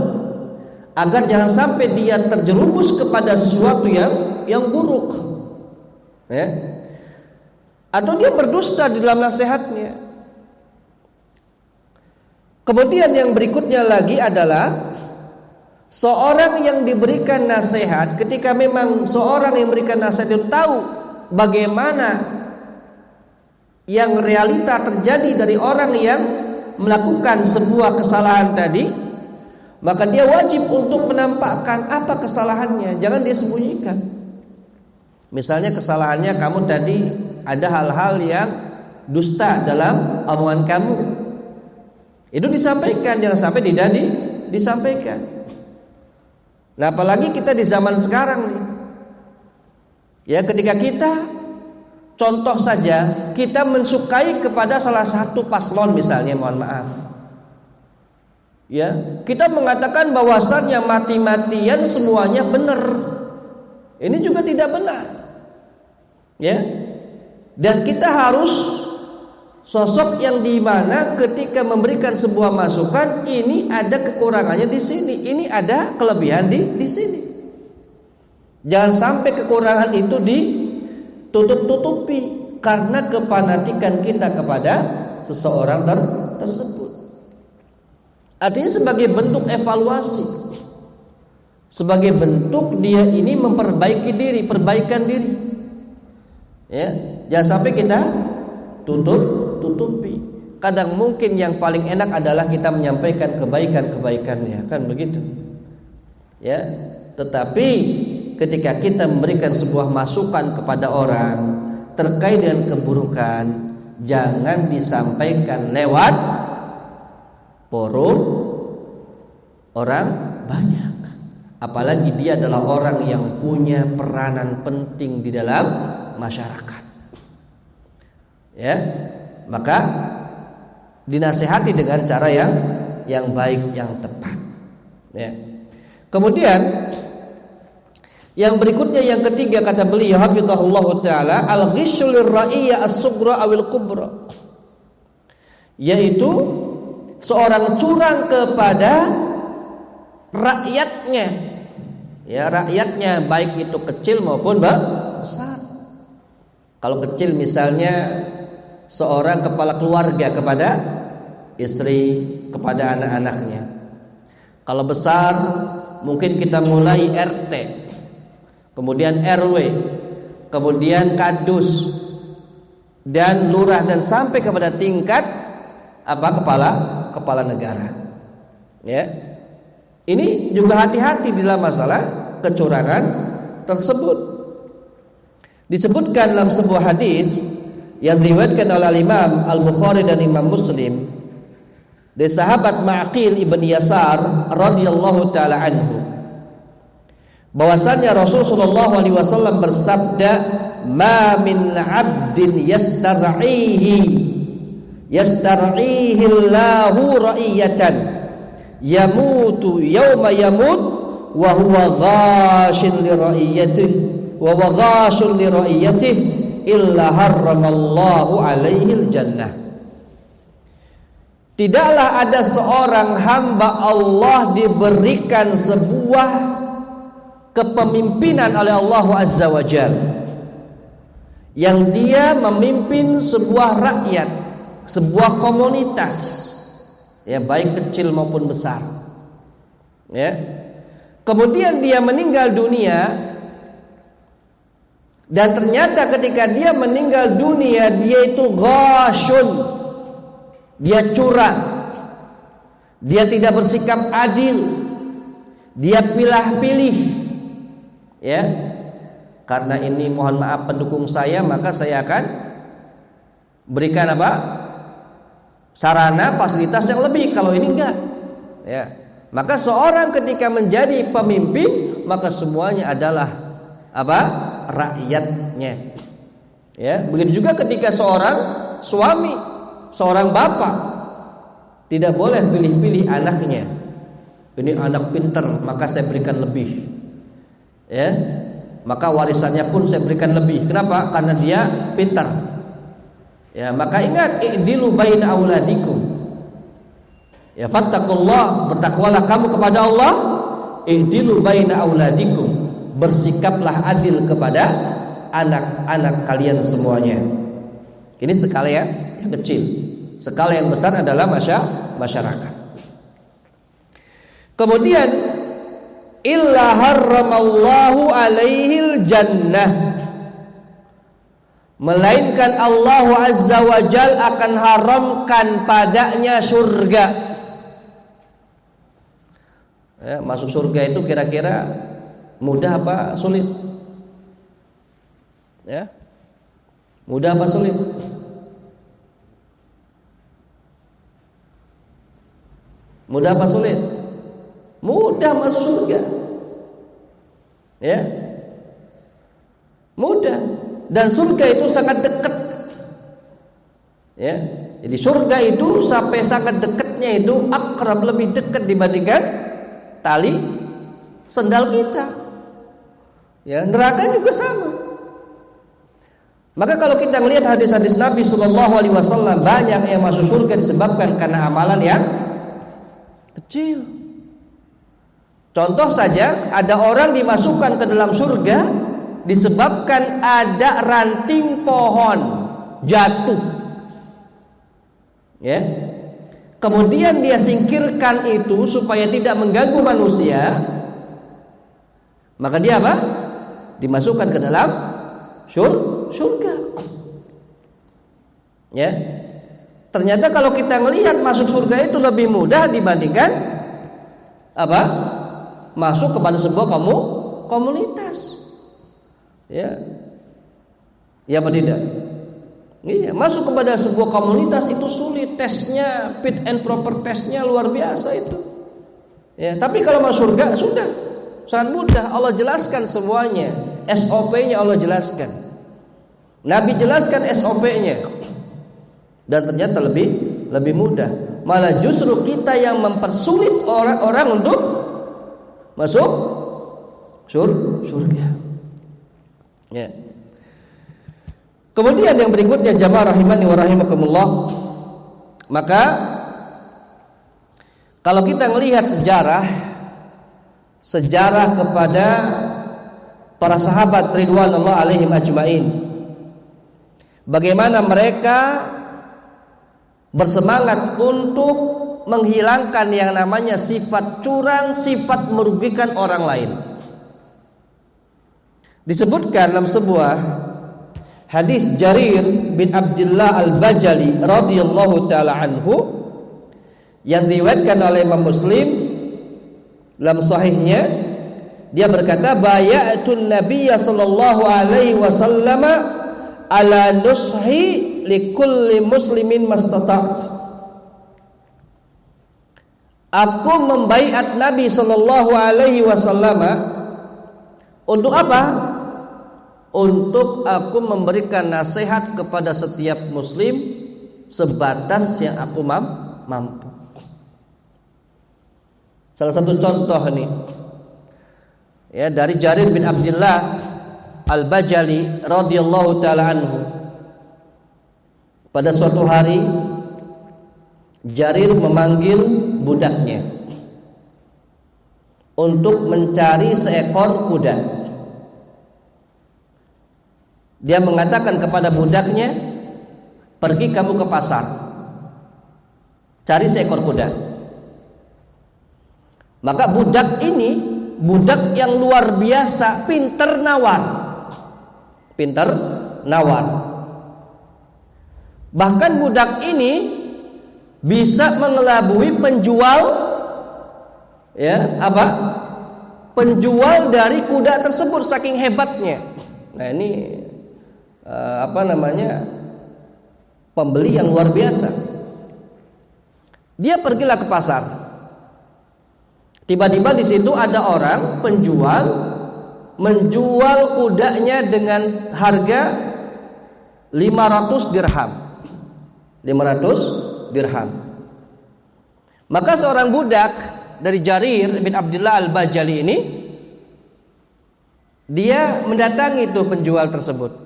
agar jangan sampai dia terjerumus kepada sesuatu yang buruk, ya, atau dia berdusta di dalam nasihatnya. Kemudian yang berikutnya lagi adalah seorang yang diberikan nasihat, ketika memang seorang yang memberikan nasihat itu tahu bagaimana yang realita terjadi dari orang yang melakukan sebuah kesalahan tadi, maka dia wajib untuk menampakkan apa kesalahannya, jangan dia sembunyikan. Misalnya kesalahannya kamu tadi ada hal-hal yang dusta dalam omongan kamu. Itu disampaikan, jangan sampai tidak disampaikan. Nah, apalagi kita di zaman sekarang nih. Ya, ketika kita contoh saja kita mensukai kepada salah satu paslon misalnya, mohon maaf. Ya, kita mengatakan bahwasannya mati-matian semuanya benar. Ini juga tidak benar. Ya. Dan kita harus sosok yang dimana ketika memberikan sebuah masukan, ini ada kekurangannya di sini, ini ada kelebihan di sini. Jangan sampai kekurangan itu ditutup-tutupi karena kefanatikan kita kepada seseorang tersebut. Artinya sebagai bentuk evaluasi, sebagai bentuk dia ini memperbaiki diri, perbaikan diri. Ya, jangan sampai kita tutupi. Kadang mungkin yang paling enak adalah kita menyampaikan kebaikan-kebaikannya, kan begitu. Ya, tetapi ketika kita memberikan sebuah masukan kepada orang terkait dengan keburukan, jangan disampaikan lewat forum orang banyak. Apalagi dia adalah orang yang punya peranan penting di dalam masyarakat. Ya, maka dinasihati dengan cara yang baik, yang tepat. Ya. Kemudian yang berikutnya, yang ketiga, kata beliau hafizahullah taala, al-ghisyu lirra'iyya as-sughra awil kubra, yaitu seorang curang kepada rakyatnya. Ya, rakyatnya baik itu kecil maupun besar. Kalau kecil misalnya seorang kepala keluarga kepada istri, kepada anak-anaknya. Kalau besar mungkin kita mulai RT, kemudian RW, kemudian kadus dan lurah, dan sampai kepada tingkat kepala negara. Ya. Ini juga hati-hati dalam masalah kecurangan tersebut. Disebutkan dalam sebuah hadis yang diriwayatkan oleh Imam Al-Bukhari dan Imam Muslim dari sahabat Ma'qil ibn Yasar radhiyallahu taala anhu, bahwasanya Rasulullah SAW bersabda, "Ma min 'abdin yastar'ihi Allahu ra'iyatan yamutu yawma yamut wa huwa ghashin li ra'iyatihi illa harramallahu alaihi jannah." Tidaklah ada seorang hamba Allah diberikan sebuah kepemimpinan oleh Allah Azza wa Jalla, yang dia memimpin sebuah rakyat, sebuah komunitas, ya, baik kecil maupun besar. Ya. Kemudian dia meninggal dunia, dan ternyata ketika dia meninggal dunia dia itu ghasyun, dia curang, dia tidak bersikap adil, dia pilih-pilih. Ya, karena ini mohon maaf pendukung saya, maka saya akan berikan sarana fasilitas yang lebih, kalau ini enggak. Ya, maka seorang ketika menjadi pemimpin, maka semuanya adalah rakyatnya. Ya, begitu juga ketika seorang suami, seorang bapak tidak boleh pilih-pilih anaknya. Ini anak pintar, maka saya berikan lebih. Ya, maka warisannya pun saya berikan lebih. Kenapa? Karena dia pintar. Ya, maka ingat, i'dilu baina auladikum. Ya, fattaqullah, bertakwalah kamu kepada Allah. I'dilu baina auladikum, bersikaplah adil kepada anak-anak kalian semuanya. Ini skala yang kecil. Skala yang besar adalah masyarakat. Kemudian illa harramallahu alaihil jannah, melainkan Allah Azza wa Jal akan haramkan padanya surga. Ya, masuk surga itu kira-kira mudah apa sulit? Ya, Mudah apa sulit? Mudah apa sulit? Mudah masuk surga. Ya. Mudah. Dan surga itu sangat dekat. Ya. Jadi surga itu sampai sangat dekatnya itu akrab, lebih dekat dibandingkan tali sendal kita. Ya, neraka juga sama. Maka kalau kita melihat hadis-hadis Nabi Shallallahu Alaihi Wasallam, banyak yang masuk surga disebabkan karena amalan yang kecil. Contoh saja, ada orang dimasukkan ke dalam surga disebabkan ada ranting pohon jatuh. Ya. Kemudian dia singkirkan itu supaya tidak mengganggu manusia. Maka dia apa? Dimasukkan ke dalam surga. Ya. Ternyata kalau kita melihat masuk surga itu lebih mudah dibandingkan apa? Masuk kepada sebuah komunitas. Ya. Ya apa tidak? Iya, masuk kepada sebuah komunitas itu sulit, tesnya, fit and proper testnya luar biasa itu. Ya, tapi kalau masuk surga sudah sangat mudah. Allah jelaskan semuanya, SOP-nya Allah jelaskan. Nabi jelaskan SOP-nya. Dan ternyata lebih mudah. Malah justru kita yang mempersulit orang-orang untuk masuk surga. Ya. Kemudian yang berikutnya, jamaah rahimani wa rahimakumullah, maka kalau kita melihat sejarah kepada para sahabat ridwanullah alaihim ajmain, bagaimana mereka bersemangat untuk menghilangkan yang namanya sifat curang, sifat merugikan orang lain. Disebutkan dalam sebuah hadis Jarir bin Abdullah Al-Bajali radhiyallahu taala anhu yang diriwayatkan oleh Imam Muslim dalam sahihnya, dia berkata, bayatun nabiyya sallallahu alaihi wasallam ala nushi likulli muslimin mastata'at. Aku membaiat Nabi sallallahu alaihi wasallam untuk apa? Untuk aku memberikan nasihat kepada setiap muslim sebatas yang aku mampu. Salah satu contoh nih, ya, dari Jarir bin Abdullah Al-Bajali radhiyallahu taala anhu. Pada suatu hari Jarir memanggil budaknya untuk mencari seekor kuda. Dia mengatakan kepada budaknya, pergi kamu ke pasar, cari seekor kuda. Maka budak ini, budak yang luar biasa, pinter nawar. Bahkan budak ini bisa mengelabui penjual, ya, apa? Penjual dari kuda tersebut, saking hebatnya. Nah, ini pembeli yang luar biasa. Dia pergilah ke pasar. Tiba-tiba di situ ada orang penjual menjual kudanya dengan harga 500 dirham. 500 dirham. Maka seorang budak dari Jarir bin Abdullah Al-Bajali ini, dia mendatangi tuh penjual tersebut.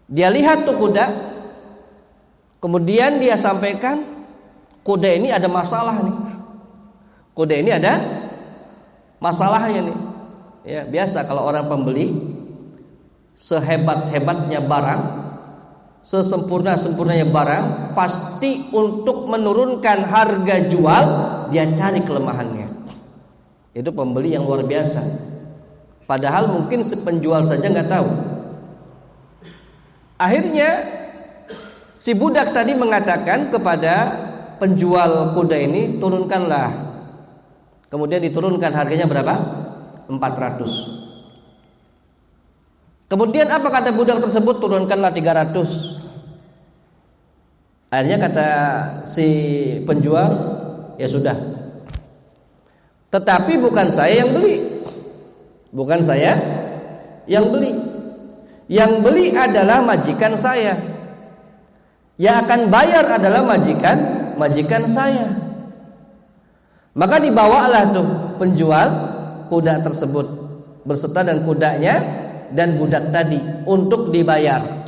Dia lihat tuh kuda, kemudian dia sampaikan, kuda ini ada masalah nih. Kuda ini ada masalahnya nih. Ya, biasa kalau orang pembeli, sehebat-hebatnya barang, sesempurna-sempurnanya barang, pasti untuk menurunkan harga jual, dia cari kelemahannya. Itu pembeli yang luar biasa. Padahal mungkin si penjual saja nggak tahu. Akhirnya si budak tadi mengatakan kepada penjual kuda ini, turunkanlah. Kemudian diturunkan, harganya berapa? 400. Kemudian apa kata budak tersebut? Turunkanlah 300. Akhirnya kata si penjual, ya sudah. Tetapi bukan saya yang beli. Bukan saya yang beli. Yang beli adalah majikan saya. Yang akan bayar adalah majikan saya. Maka dibawalah tuh penjual kuda tersebut berserta dan kudanya dan budak tadi untuk dibayar.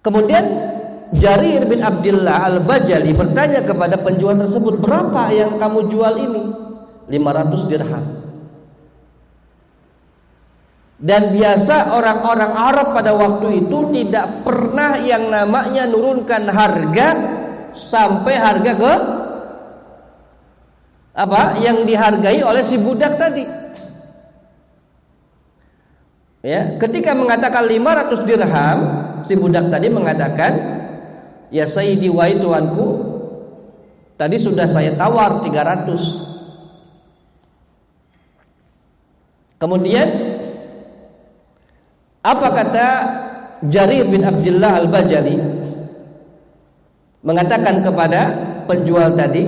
Kemudian Jarir bin Abdullah Al-Bajali bertanya kepada penjual tersebut, berapa yang kamu jual ini? 500 dirham. Dan biasa orang-orang Arab pada waktu itu tidak pernah yang namanya nurunkan harga sampai harga ke apa yang dihargai oleh si budak tadi. Ya, ketika mengatakan 500 dirham, si budak tadi mengatakan, ya sayyidi wahai tuanku, tadi sudah saya tawar 300. Kemudian apa kata Jarir bin Abdullah Al-Bajali? Mengatakan kepada penjual tadi,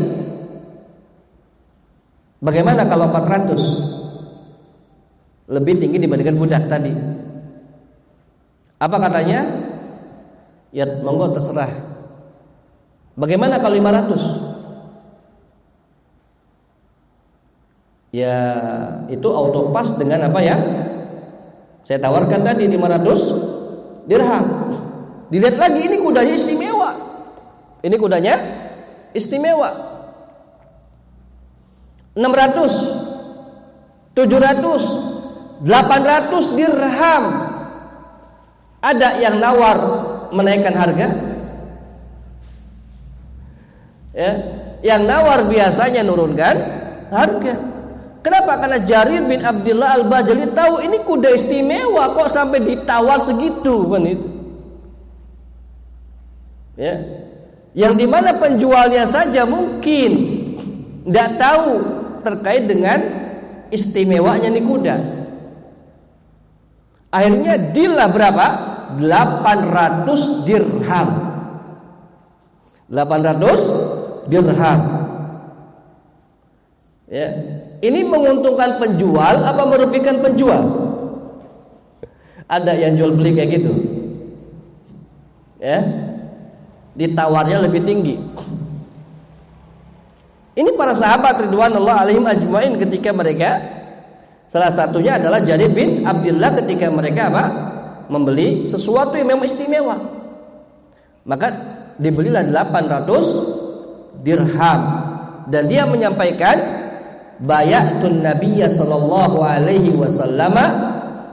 bagaimana kalau 400? Lebih tinggi dibandingkan budak tadi. Apa katanya? Ya monggo terserah. Bagaimana kalau 500? Ya itu auto pas dengan apa ya saya tawarkan tadi, 500 dirham. Dilihat lagi, ini kudanya istimewa. Ini kudanya istimewa. 600, 700, 800 dirham. Ada yang nawar menaikkan harga? Ya, yang nawar biasanya nurunkan harga. Kenapa? Karena Jarir bin Abdullah Al-Bajali tahu ini kuda istimewa, kok sampai ditawar segitu kan itu. Ya. Yang dimana penjualnya saja mungkin tidak tahu terkait dengan istimewanya nih kuda. Akhirnya deal lah berapa? 800 dirham. 800 dirham. Ya. Ini menguntungkan penjual apa merugikan penjual? Ada yang jual beli kayak gitu. Ya. Ditawarnya lebih tinggi. Ini para sahabat ridwanullah alaihim ajmain ketika mereka, salah satunya adalah Jarir bin Abdullah, ketika mereka apa? Membeli sesuatu yang memang istimewa. Maka dibelilah 800 dirham. Dan dia menyampaikan, bayatun nabiyya sallallahu alaihi wasallam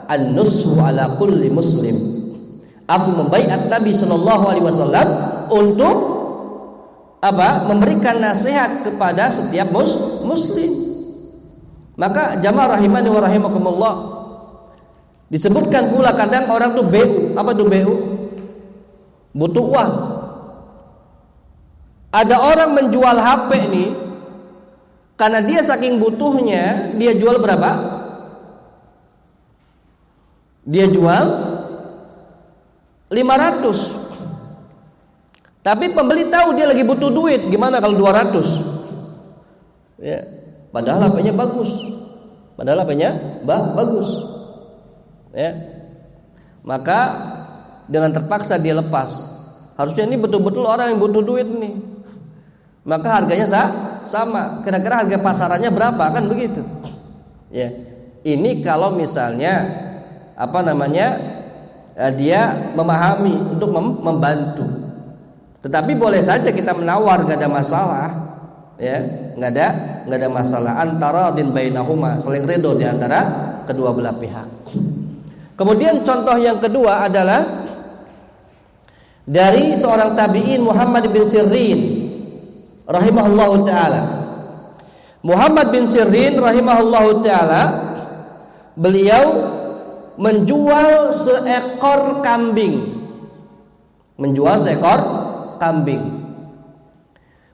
an-nushu ala kulli muslim. Aku membaiat Nabi sallallahu alaihi wasallam untuk apa? Memberikan nasihat kepada setiap muslim. Maka jamaah rahimani wa rahimakumullah, disebutkan pula kadang orang tuh BU. Apa tuh BU? Butuh uang. Ada orang menjual HP nih, karena dia saking butuhnya, dia jual berapa? Dia jual 500. Tapi pembeli tahu dia lagi butuh duit, gimana kalau 200? Ya, padahal HP-nya bagus. Padahal HP-nya bagus. Ya. Maka dengan terpaksa dia lepas. Harusnya ini betul-betul orang yang butuh duit nih. Maka harganya sama. Kira-kira harga pasarannya berapa, kan begitu. Ya. Ini kalau misalnya apa namanya? Dia memahami untuk membantu. Tetapi boleh saja kita menawar, gak ada masalah. Ya, nggak ada masalah. Antara din bainahuma, saling ridho di antara kedua belah pihak. Kemudian contoh yang kedua adalah dari seorang tabi'in Muhammad bin Sirin rahimahullahu taala. Muhammad bin Sirin rahimahullahu taala, beliau menjual seekor kambing. Menjual seekor kambing.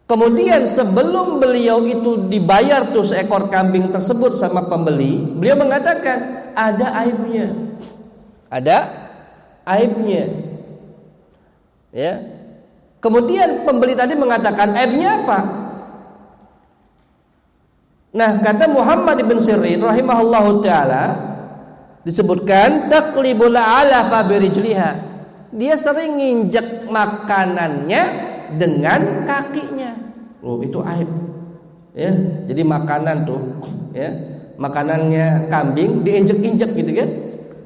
Kemudian sebelum beliau itu dibayar tuh seekor kambing tersebut sama pembeli, beliau mengatakan, ada aibnya. Ada aibnya. Ya. Kemudian pembeli tadi mengatakan, aibnya apa? Nah, kata Muhammad ibn Sirin rahimahullahu taala, disebutkan taqlibul alafa birijliha. Dia sering nginjek makanannya dengan kakinya. Oh, itu aib. Ya, jadi makanan tuh, ya, makanannya kambing diinjek-injek gitu kan?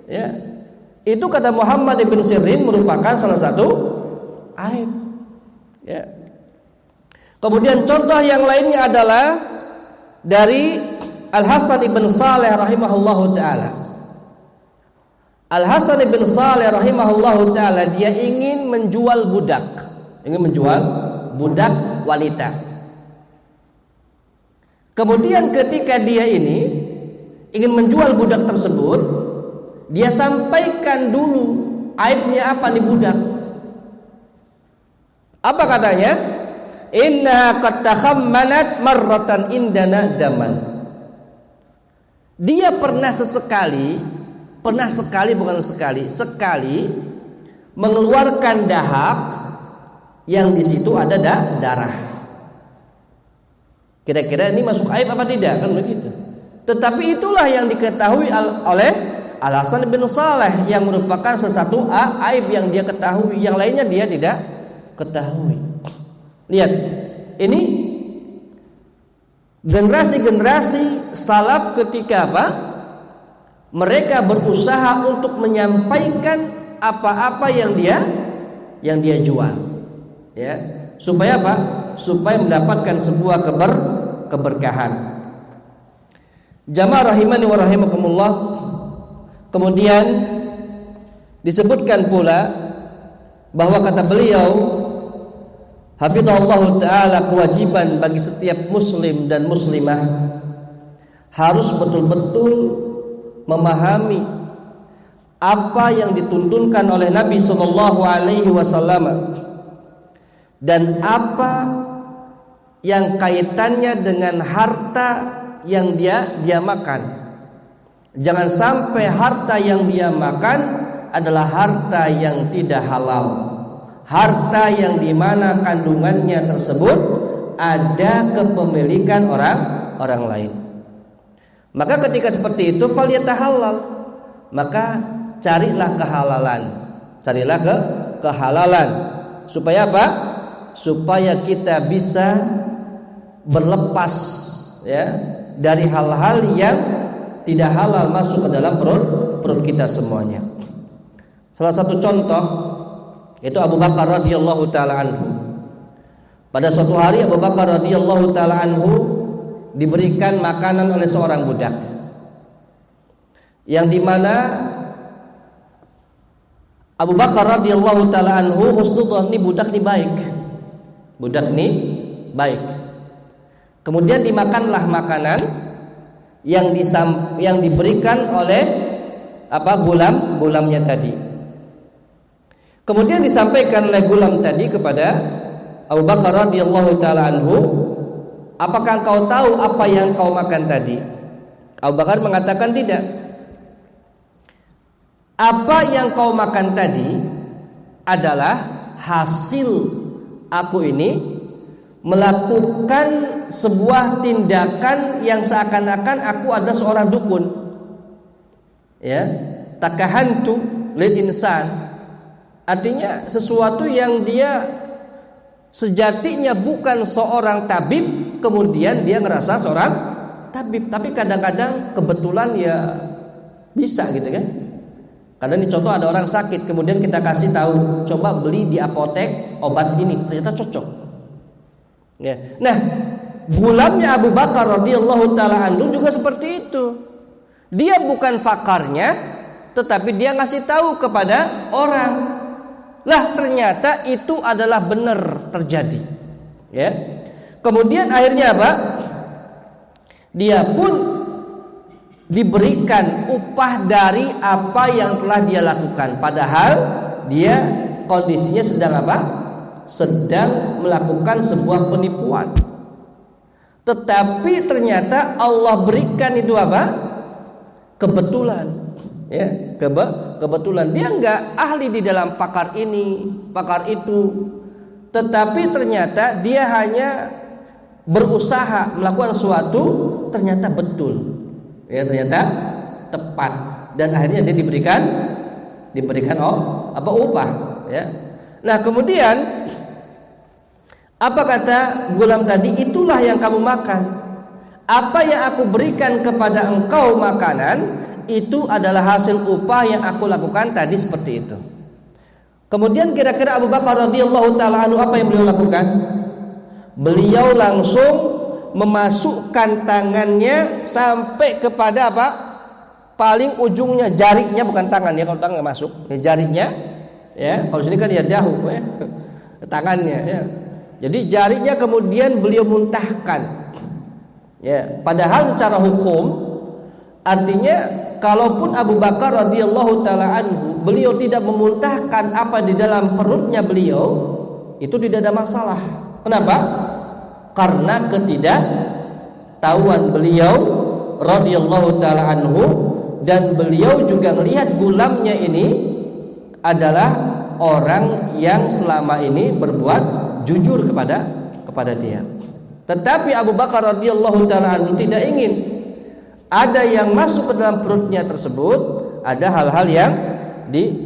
Ya. Itu kata Muhammad ibn Sirin merupakan salah satu aib. Ya. Kemudian contoh yang lainnya adalah dari Al-Hasan ibn Saleh rahimahullahu taala. Al-Hasan ibn Saleh rahimahullahu taala dia ingin menjual budak wanita. Kemudian ketika dia ini ingin menjual budak tersebut, dia sampaikan dulu aibnya apa nih budak. Apa katanya? Innaha qad takhammanat marratan indana daman. Dia pernah sekali mengeluarkan dahak yang di situ ada darah. Kira-kira ini masuk aib apa tidak? Kan begitu. Tetapi itulah yang diketahui oleh Al-Hasan bin Saleh yang merupakan sesuatu aib yang dia ketahui, yang lainnya dia tidak ketahui. Lihat, ini generasi-generasi salaf ketika apa? Mereka berusaha untuk menyampaikan apa-apa yang dia jual. Ya, supaya apa? Supaya mendapatkan sebuah keberkahan. Jamaah rahimani wa rahimakumullah. Kemudian disebutkan pula bahwa kata beliau, hafizahullah ta'ala, kewajiban bagi setiap muslim dan muslimah harus betul-betul memahami apa yang dituntunkan oleh Nabi sallallahu alaihi wasallam dan apa yang kaitannya dengan harta yang dia makan. Jangan sampai harta yang dia makan adalah harta yang tidak halal, harta yang dimana kandungannya tersebut ada kepemilikan orang lain. Maka ketika seperti itu falyatahallal, maka carilah kehalalan supaya apa? Supaya kita bisa berlepas ya dari hal-hal yang tidak halal masuk ke dalam perut kita semuanya. Salah satu contoh itu Abu Bakar radhiyallahu taala anhu. Pada suatu hari Abu Bakar radhiyallahu taala anhu diberikan makanan oleh seorang budak, yang dimana Abu Bakar radhiyallahu taala anhu husnudzon, ini budak ini baik. Kemudian dimakanlah makanan yang diberikan oleh gulamnya tadi. Kemudian disampaikan oleh gulam tadi kepada Abu Bakar radhiyallahu taala anhu, apakah engkau tahu apa yang kau makan tadi? Abu Bakar mengatakan tidak. Apa yang kau makan tadi adalah hasil aku ini melakukan sebuah tindakan yang seakan-akan aku ada seorang dukun. Ya, takahantu lil insan. Artinya sesuatu yang dia sejatinya bukan seorang tabib, kemudian dia ngerasa seorang tabib. Tapi kadang-kadang kebetulan ya bisa gitu kan. Karena ini contoh, ada orang sakit, kemudian kita kasih tahu, coba beli di apotek obat ini, ternyata cocok. Ya. Nah, gulamnya Abu Bakar radhiyallahu taala anhu juga seperti itu. Dia bukan fakarnya, tetapi dia ngasih tahu kepada orang. Lah, ternyata itu adalah benar terjadi. Ya. Kemudian akhirnya apa? Dia pun diberikan upah dari apa yang telah dia lakukan, padahal dia kondisinya sedang apa? Sedang melakukan sebuah penipuan. Tetapi ternyata Allah berikan itu apa? Kebetulan. Ya, kebetulan dia enggak ahli di dalam pakar ini, pakar itu, tetapi ternyata dia hanya berusaha melakukan sesuatu, ternyata betul, ya, ternyata tepat, dan akhirnya dia diberikan upah, ya. Nah, kemudian apa kata gulam tadi? Itulah yang kamu makan. Apa yang aku berikan kepada engkau makanan, itu adalah hasil upah yang aku lakukan tadi, seperti itu. Kemudian kira-kira Abu Bakar radhiyallahu taala anhu apa yang beliau lakukan? Beliau langsung memasukkan tangannya sampai kepada apa? Paling ujungnya jarinya, bukan tangan ya, kalau tangan nggak masuk, ya, jarinya, ya. Kalau sini kan ya dahu, ya, tangannya, ya. Jadi jarinya kemudian beliau muntahkan, ya. Padahal secara hukum, artinya kalaupun Abu Bakar radhiyallahu taala anhu beliau tidak memuntahkan apa di dalam perutnya beliau, itu tidak ada masalah. Kenapa? Karena ketidaktahuan beliau radhiyallahu taala anhu, dan beliau juga melihat gulamnya ini adalah orang yang selama ini berbuat jujur kepada dia. Tetapi Abu Bakar radhiyallahu taala anhu tidak ingin ada yang masuk ke dalam perutnya tersebut, ada hal-hal yang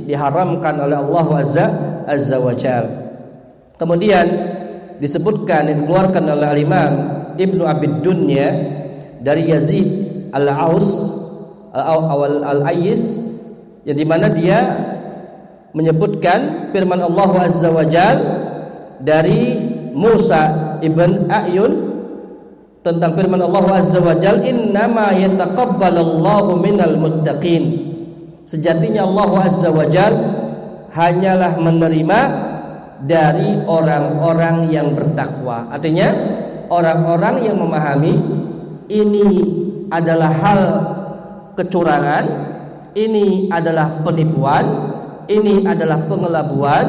diharamkan oleh Allah Azza wa Jalla. Kemudian disebutkan, dikeluarkan oleh Imam Ibnu Abid Dunya dari Yazid Al-Aus Al-Ayyis, yang dimana dia menyebutkan firman Allah Azza wa Jalla dari Musa ibn A'yun tentang firman Allah Azza wa Jalla, innama yataqabbalallahu minal muttaqin. Sejatinya Allah Azza wa Jalla hanyalah menerima dari orang-orang yang bertakwa. Artinya orang-orang yang memahami ini adalah hal kecurangan, ini adalah penipuan, ini adalah pengelabuan,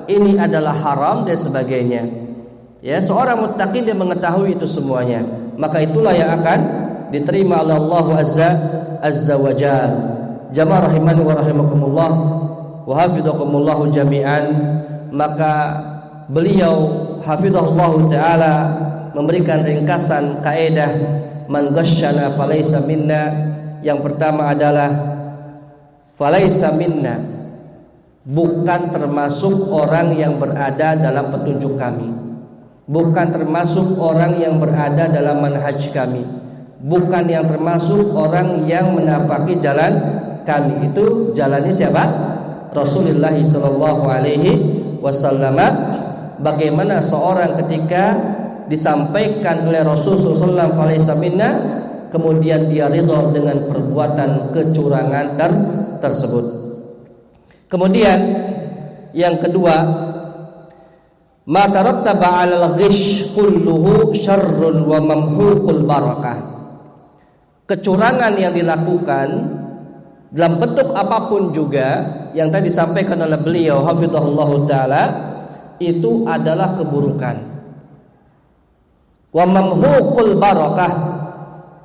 ini adalah haram dan sebagainya. Ya, seorang muttaqin dia mengetahui itu semuanya, maka itulah yang akan diterima oleh Allah Azza wa Jalla. Jamaah rahimani wa rahimakumullah wa hafizakumullah jami'an. Maka beliau hafizahullah taala memberikan ringkasan kaidah man ghasyana falaysa minna. Yang pertama adalah falaysa minna, bukan termasuk orang yang berada dalam petunjuk kami, bukan termasuk orang yang berada dalam manhaj kami, bukan yang termasuk orang yang menapaki jalan kami. Itu jalannya siapa? Rasulullah sallallahu alaihi wasallam. Bagaimana seorang ketika disampaikan oleh Rasulullah sallallahu alaihi wasallam, kemudian dia ridha dengan perbuatan kecurangan tersebut. Kemudian yang kedua, ma tarattaba 'alal ghish kulluhu syarrun wa mamhuqul barakah. Kecurangan yang dilakukan dalam bentuk apapun juga yang tadi disampaikan oleh beliau hafizahullahu taala, itu adalah keburukan. Wa mamhuqul barakah,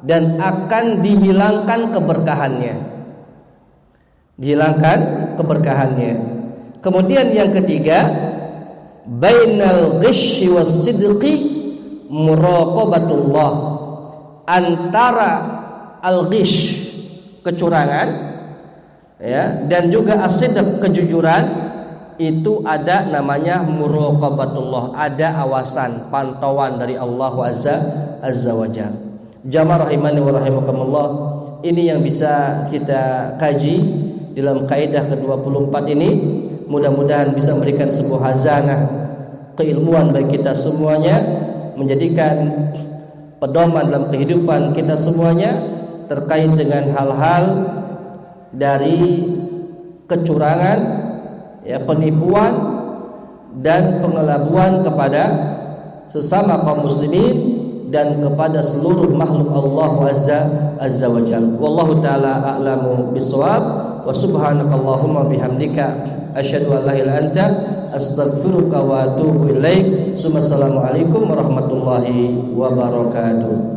dan akan dihilangkan keberkahannya. Dihilangkan keberkahannya. Kemudian yang ketiga, bainal ghishyi was-sidqi muraqabatullah. Antara al-ghish, kecurangan, ya, dan juga as-sidq, kejujuran, itu ada namanya muraqabatullah, ada awasan, pantauan dari Allah Azza wa Jalla. Jamaah rahimani wa rahimakumullah, ini yang bisa kita kaji dalam kaidah ke-24 ini. Mudah-mudahan bisa memberikan sebuah hazanah keilmuan bagi kita semuanya, menjadikan pedoman dalam kehidupan kita semuanya terkait dengan hal-hal dari kecurangan, ya, penipuan dan pengelabuan kepada sesama kaum muslimin dan kepada seluruh makhluk Allah Azza wa Jalla. Wallahu taala a'lamu bissawab, wa subhanakallahumma bihamdika asyhadu an la ilaha illa anta astaghfiruka wa atubu ilaik. Assalamualaikum warahmatullahi wabarakatuh.